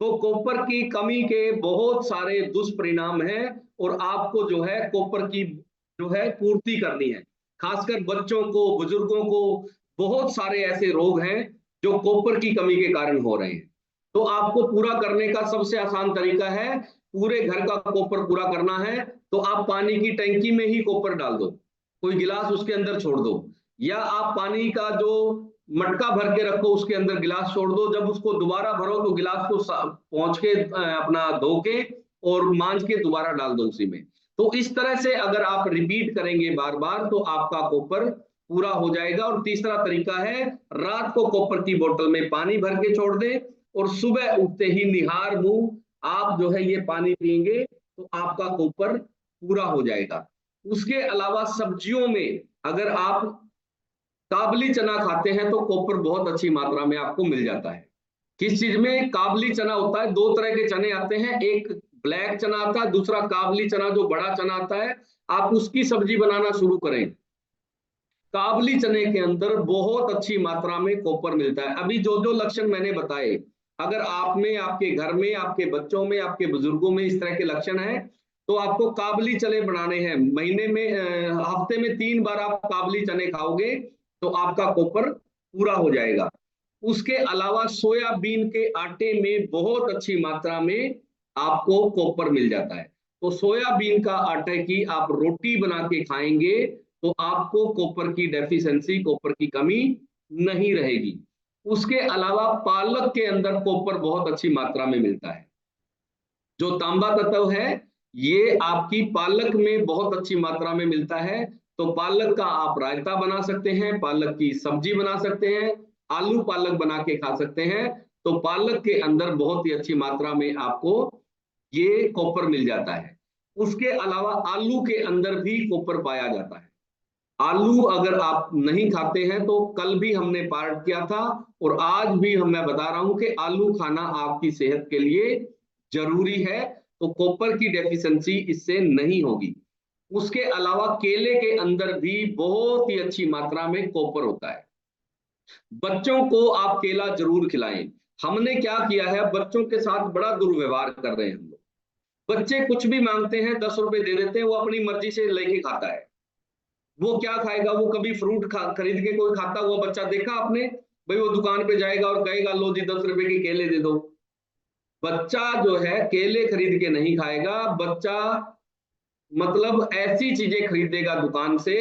तो कॉपर की कमी के बहुत सारे दुष्परिणाम हैं और आपको जो है कॉपर की जो है पूर्ति करनी है। खासकर बच्चों को, बुजुर्गों को बहुत सारे ऐसे रोग हैं जो कॉपर की कमी के कारण हो रहे हैं। तो आपको पूरा करने का सबसे आसान तरीका है, पूरे घर का कॉपर पूरा करना है तो आप पानी की टंकी में ही कॉपर डाल दो, कोई गिलास उसके अंदर छोड़ दो, या आप पानी का जो मटका भर के रखो उसके अंदर गिलास छोड़ दो। जब उसको दोबारा भरो तो गिलास को पहुंच के अपना धो के और मांझ के दोबारा डाल दो उसी में। तो इस तरह से अगर आप रिपीट करेंगे बार बार तो आपका कॉपर पूरा हो जाएगा। और तीसरा तरीका है, रात को कॉपर की बोतल में पानी भर के छोड़ दें और सुबह उठते ही निहार मुंह आप जो है ये पानी पिएंगे तो आपका कॉपर पूरा हो जाएगा। उसके अलावा सब्जियों में अगर आप काबली चना खाते हैं तो कॉपर बहुत अच्छी मात्रा में आपको मिल जाता है। किस चीज में? काबली चना होता है, 2 तरह के चने आते हैं, एक ब्लैक चना आता है, दूसरा काबली चना जो बड़ा चना आता है। आप उसकी सब्जी बनाना शुरू करें, काबली चने के अंदर बहुत अच्छी मात्रा में कॉपर मिलता है। अभी जो जो लक्षण मैंने बताए, अगर आप में, आपके घर में, आपके बच्चों में, आपके बुजुर्गों में इस तरह के लक्षण हैं तो आपको काबली चने बनाने हैं। महीने में हफ्ते में 3 बार आप काबली चने खाओगे तो आपका कॉपर पूरा हो जाएगा। उसके अलावा सोयाबीन के आटे में बहुत अच्छी मात्रा में आपको कॉपर मिल जाता है। तो सोयाबीन का आटे की आप रोटी बना के खाएंगे तो आपको कॉपर की डेफिशिएंसी, कॉपर की कमी नहीं रहेगी। उसके अलावा पालक के अंदर कॉपर बहुत अच्छी मात्रा में मिलता है। जो तांबा तत्व है ये आपकी पालक में बहुत अच्छी मात्रा में मिलता है। तो पालक का आप रायता बना सकते हैं, पालक की सब्जी बना सकते हैं, आलू पालक बना के खा सकते हैं। तो पालक के अंदर बहुत ही अच्छी मात्रा में आपको ये कॉपर मिल जाता है। उसके अलावा आलू के अंदर भी कॉपर पाया जाता है। आलू अगर आप नहीं खाते हैं तो कल भी हमने पाठ किया था और आज भी मैं बता रहा हूं कि आलू खाना आपकी सेहत के लिए जरूरी है। तो कॉपर की डेफिशिएंसी इससे नहीं होगी। उसके अलावा केले के अंदर भी बहुत ही अच्छी मात्रा में कॉपर होता है। बच्चों को आप केला जरूर खिलाएं। हमने क्या किया है, बच्चों के साथ बड़ा दुर्व्यवहार कर रहे हैं हम लोग। बच्चे कुछ भी मांगते हैं, 10 रुपए दे देते हैं, वो अपनी मर्जी से लेके खाता है। वो क्या खाएगा, वो कभी फ्रूट खरीद के कोई खाता हुआ बच्चा देखा आपने? भाई वो दुकान पे जाएगा और कहेगा लो जी 10 रुपए के केले दे दो। बच्चा जो है केले खरीद के नहीं खाएगा, बच्चा मतलब ऐसी चीजें खरीदेगा दुकान से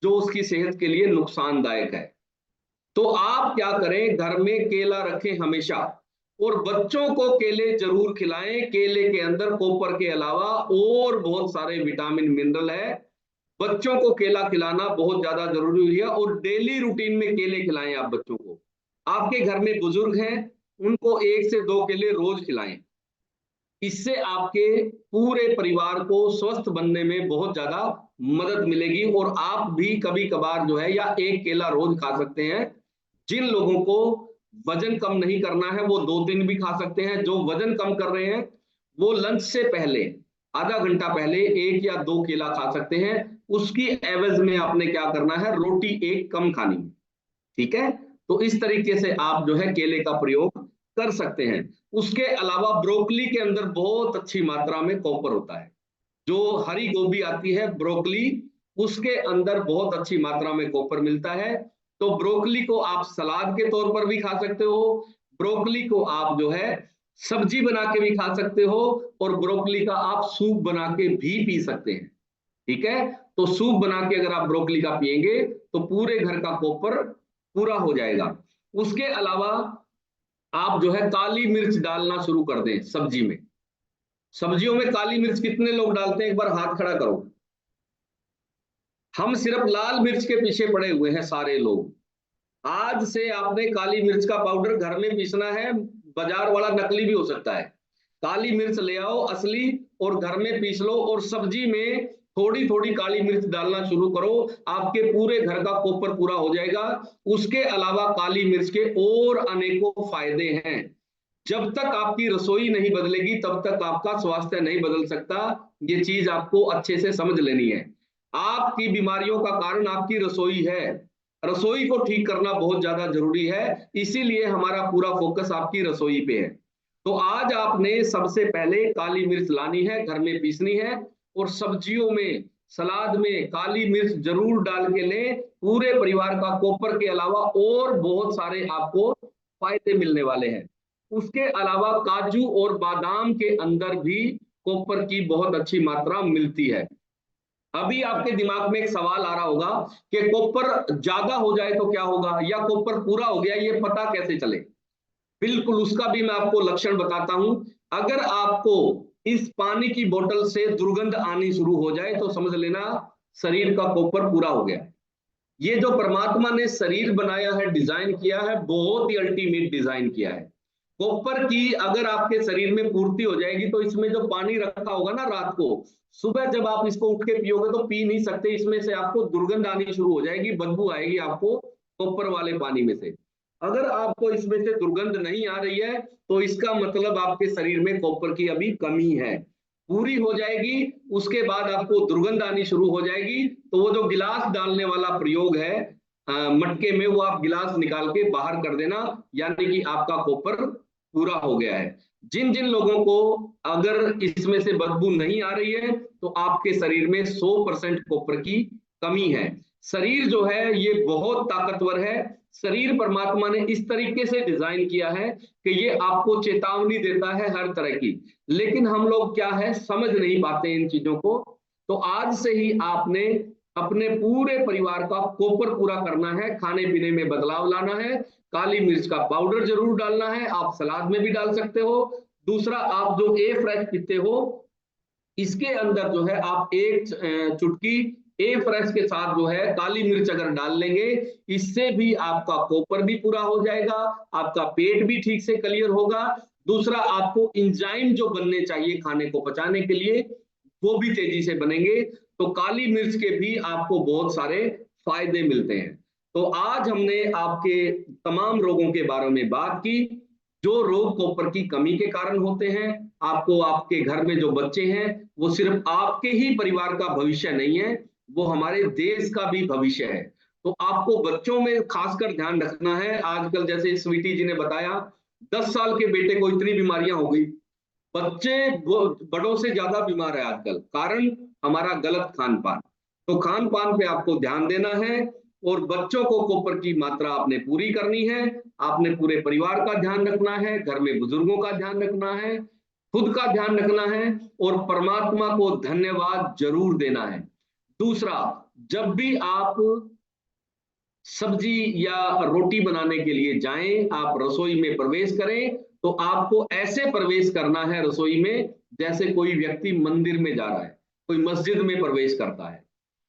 जो उसकी सेहत के लिए नुकसानदायक है। तो आप क्या करें, घर में केला रखें हमेशा और बच्चों को केले जरूर खिलाएं। केले के अंदर कॉपर के अलावा और बहुत सारे विटामिन मिनरल है। बच्चों को केला खिलाना बहुत ज्यादा जरूरी है और डेली रूटीन में केले खिलाएं आप बच्चों को। आपके घर में बुजुर्ग हैं, उनको 1 से 2 केले रोज खिलाएं। इससे आपके पूरे परिवार को स्वस्थ बनने में बहुत ज्यादा मदद मिलेगी। और आप भी कभी कभार जो है या 1 केला रोज खा सकते हैं। जिन लोगों को वजन कम नहीं करना है वो 2 दिन भी खा सकते हैं। जो वजन कम कर रहे हैं वो लंच से पहले आधा घंटा पहले 1 या 2 केला खा सकते हैं। उसकी एवज में आपने क्या करना है, रोटी 1 कम खानी है। ठीक है, तो इस तरीके से आप जो है केले का प्रयोग कर सकते हैं। उसके अलावा ब्रोकली के अंदर बहुत अच्छी मात्रा में कॉपर होता है। जो हरी गोभी आती है ब्रोकली, उसके अंदर बहुत अच्छी मात्रा में कॉपर मिलता है। तो ब्रोकली को आप सलाद के तौर पर भी खा सकते हो, ब्रोकली को आप जो है सब्जी बना के भी खा सकते हो और ब्रोकली का आप सूप बना के भी पी सकते हैं। ठीक है, तो सूप बना के अगर आप ब्रोकली का पिएंगे तो पूरे घर का कॉपर पूरा हो जाएगा। उसके अलावा आप जो है काली मिर्च डालना शुरू कर दें सब्जी में। सब्जियों में काली मिर्च कितने लोग डालते हैं, एक बार हाथ खड़ा करो। हम सिर्फ लाल मिर्च के पीछे पड़े हुए हैं सारे लोग। आज से आपने काली मिर्च का पाउडर घर में पीसना है, बाजार वाला नकली भी हो सकता है। काली मिर्च ले आओ असली और घर में पीस लो और सब्जी में थोड़ी थोड़ी काली मिर्च डालना शुरू करो। आपके पूरे घर का कॉपर पूरा हो जाएगा। उसके अलावा काली मिर्च के और अनेकों फायदे हैं। जब तक आपकी रसोई नहीं बदलेगी तब तक आपका स्वास्थ्य नहीं बदल सकता। ये चीज आपको अच्छे से समझ लेनी है। आपकी बीमारियों का कारण आपकी रसोई है। रसोई को ठीक करना बहुत ज्यादा जरूरी है, इसीलिए हमारा पूरा फोकस आपकी रसोई पे है। तो आज आपने सबसे पहले काली मिर्च लानी है, घर में पीसनी है और सब्जियों में सलाद में काली मिर्च जरूर डाल के लें। पूरे परिवार का कॉपर के अलावा और बहुत सारे आपको फायदे मिलने वाले हैं। उसके अलावा काजू और बादाम के अंदर भी कॉपर की बहुत अच्छी मात्रा मिलती है। अभी आपके दिमाग में एक सवाल आ रहा होगा कि कॉपर ज्यादा हो जाए तो क्या होगा या कॉपर पूरा हो गया ये पता कैसे चले। बिल्कुल उसका भी मैं आपको लक्षण बताता हूं। अगर आपको इस पानी की बोतल से दुर्गंध आनी शुरू हो जाए तो समझ लेना शरीर का कॉपर पूरा हो गया। ये जो परमात्मा ने शरीर बनाया है, डिजाइन किया है, बहुत ही अल्टीमेट डिजाइन किया है। कॉपर की अगर आपके शरीर में पूर्ति हो जाएगी तो इसमें जो पानी रखा होगा ना रात को, सुबह जब आप इसको उठ के पियोगे तो पी नहीं सकते, इसमें से आपको दुर्गंध आनी शुरू हो जाएगी, बदबू आएगी आपको कॉपर वाले पानी में से। अगर आपको इसमें से दुर्गंध नहीं आ रही है तो इसका मतलब आपके शरीर में कॉपर की अभी कमी है। पूरी हो जाएगी उसके बाद आपको दुर्गंध आनी शुरू हो जाएगी तो वो जो गिलास डालने वाला प्रयोग है मटके में, वो आप गिलास निकाल के बाहर कर देना, यानी कि आपका कॉपर पूरा हो गया है। जिन जिन लोगों को अगर इसमें से बदबू नहीं आ रही है तो आपके शरीर में 100% कॉपर की कमी है। शरीर जो है ये बहुत ताकतवर है। शरीर परमात्मा ने इस तरीके से डिजाइन किया है कि ये आपको चेतावनी देता है हर तरह की, लेकिन हम लोग क्या है समझ नहीं पाते इन चीजों को। तो आज से ही आपने अपने पूरे परिवार का कॉपर पूरा करना है, खाने पीने में बदलाव लाना है। काली मिर्च का पाउडर जरूर डालना है, आप सलाद में भी डाल सकते हो, दूसरा, आप जो ए फ्रेश पीते हो, इसके अंदर जो है आप एक चुटकी ए फ्रेश के साथ जो है काली मिर्च अगर डाल लेंगे, इससे भी आपका कॉपर भी पूरा हो जाएगा, आपका पेट भी ठीक से क्लियर होगा। दूसरा, आपको इंजाइम जो बनने चाहिए खाने को पचाने के लिए, वो भी तेजी से बनेंगे। तो काली मिर्च के भी आपको बहुत सारे फायदे मिलते हैं। तो आज हमने आपके तमाम रोगों के बारे में बात की, जो रोग कॉपर की कमी के कारण होते हैं। आपको आपके घर में जो बच्चे हैं, वो सिर्फ आपके ही परिवार का भविष्य नहीं है, वो हमारे देश का भी भविष्य है। तो आपको बच्चों में खासकर ध्यान रखना है। आजकल जैसे स्वीटी जी ने बताया, 10 साल के बेटे को इतनी बीमारियां हो गई, बच्चे बड़ों से ज्यादा बीमार है आजकल, कारण हमारा गलत खान पान। तो खान पान पे आपको ध्यान देना है और बच्चों को कॉपर की मात्रा आपने पूरी करनी है। आपने पूरे परिवार का ध्यान रखना है, घर में बुजुर्गों का ध्यान रखना है, खुद का ध्यान रखना है और परमात्मा को धन्यवाद जरूर देना है। दूसरा, जब भी आप सब्जी या रोटी बनाने के लिए जाएं, आप रसोई में प्रवेश करें, तो आपको ऐसे प्रवेश करना है रसोई में जैसे कोई व्यक्ति मंदिर में जा रहा है, कोई मस्जिद में प्रवेश करता है।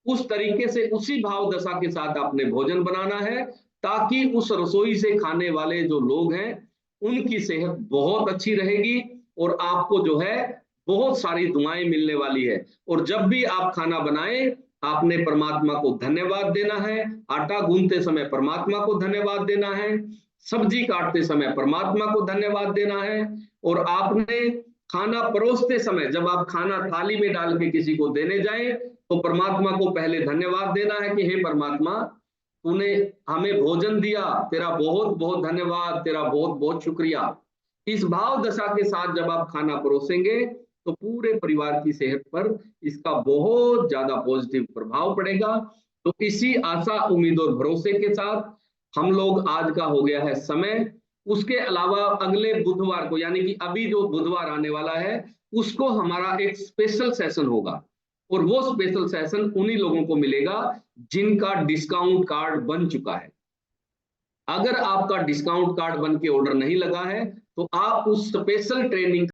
उस तरीके से, उसी भाव दशा के साथ आपने भोजन बनाना है, ताकि उस रसोई से खाने वाले जो लोग हैं उनकी सेहत बहुत अच्छी रहेगी और आपको जो है बहुत सारी दुआएं मिलने वाली है। और जब भी आप खाना बनाएं, आपने परमात्मा को धन्यवाद देना है। आटा गूंथते समय परमात्मा को धन्यवाद देना है, सब्जी काटते समय परमात्मा को धन्यवाद देना है, और आपने खाना परोसते समय, जब आप खाना थाली में डाल के किसी को देने जाएं, तो परमात्मा को पहले धन्यवाद देना है कि हे परमात्मा, तूने हमें भोजन दिया, तेरा बहुत बहुत धन्यवाद, तेरा बहुत बहुत शुक्रिया। इस भाव दशा के साथ जब आप खाना परोसेंगे, तो पूरे परिवार की सेहत पर इसका बहुत ज्यादा पॉजिटिव प्रभाव पड़ेगा। तो इसी आशा, उम्मीद और भरोसे के साथ हम लोग, आज का हो गया है समय। उसके अलावा अगले बुधवार को, यानी कि अभी जो बुधवार आने वाला है, उसको हमारा एक स्पेशल सेशन होगा, और वो स्पेशल सेशन उन्हीं लोगों को मिलेगा जिनका डिस्काउंट कार्ड बन चुका है। अगर आपका डिस्काउंट कार्ड बन के ऑर्डर नहीं लगा है, तो आप उस स्पेशल ट्रेनिंग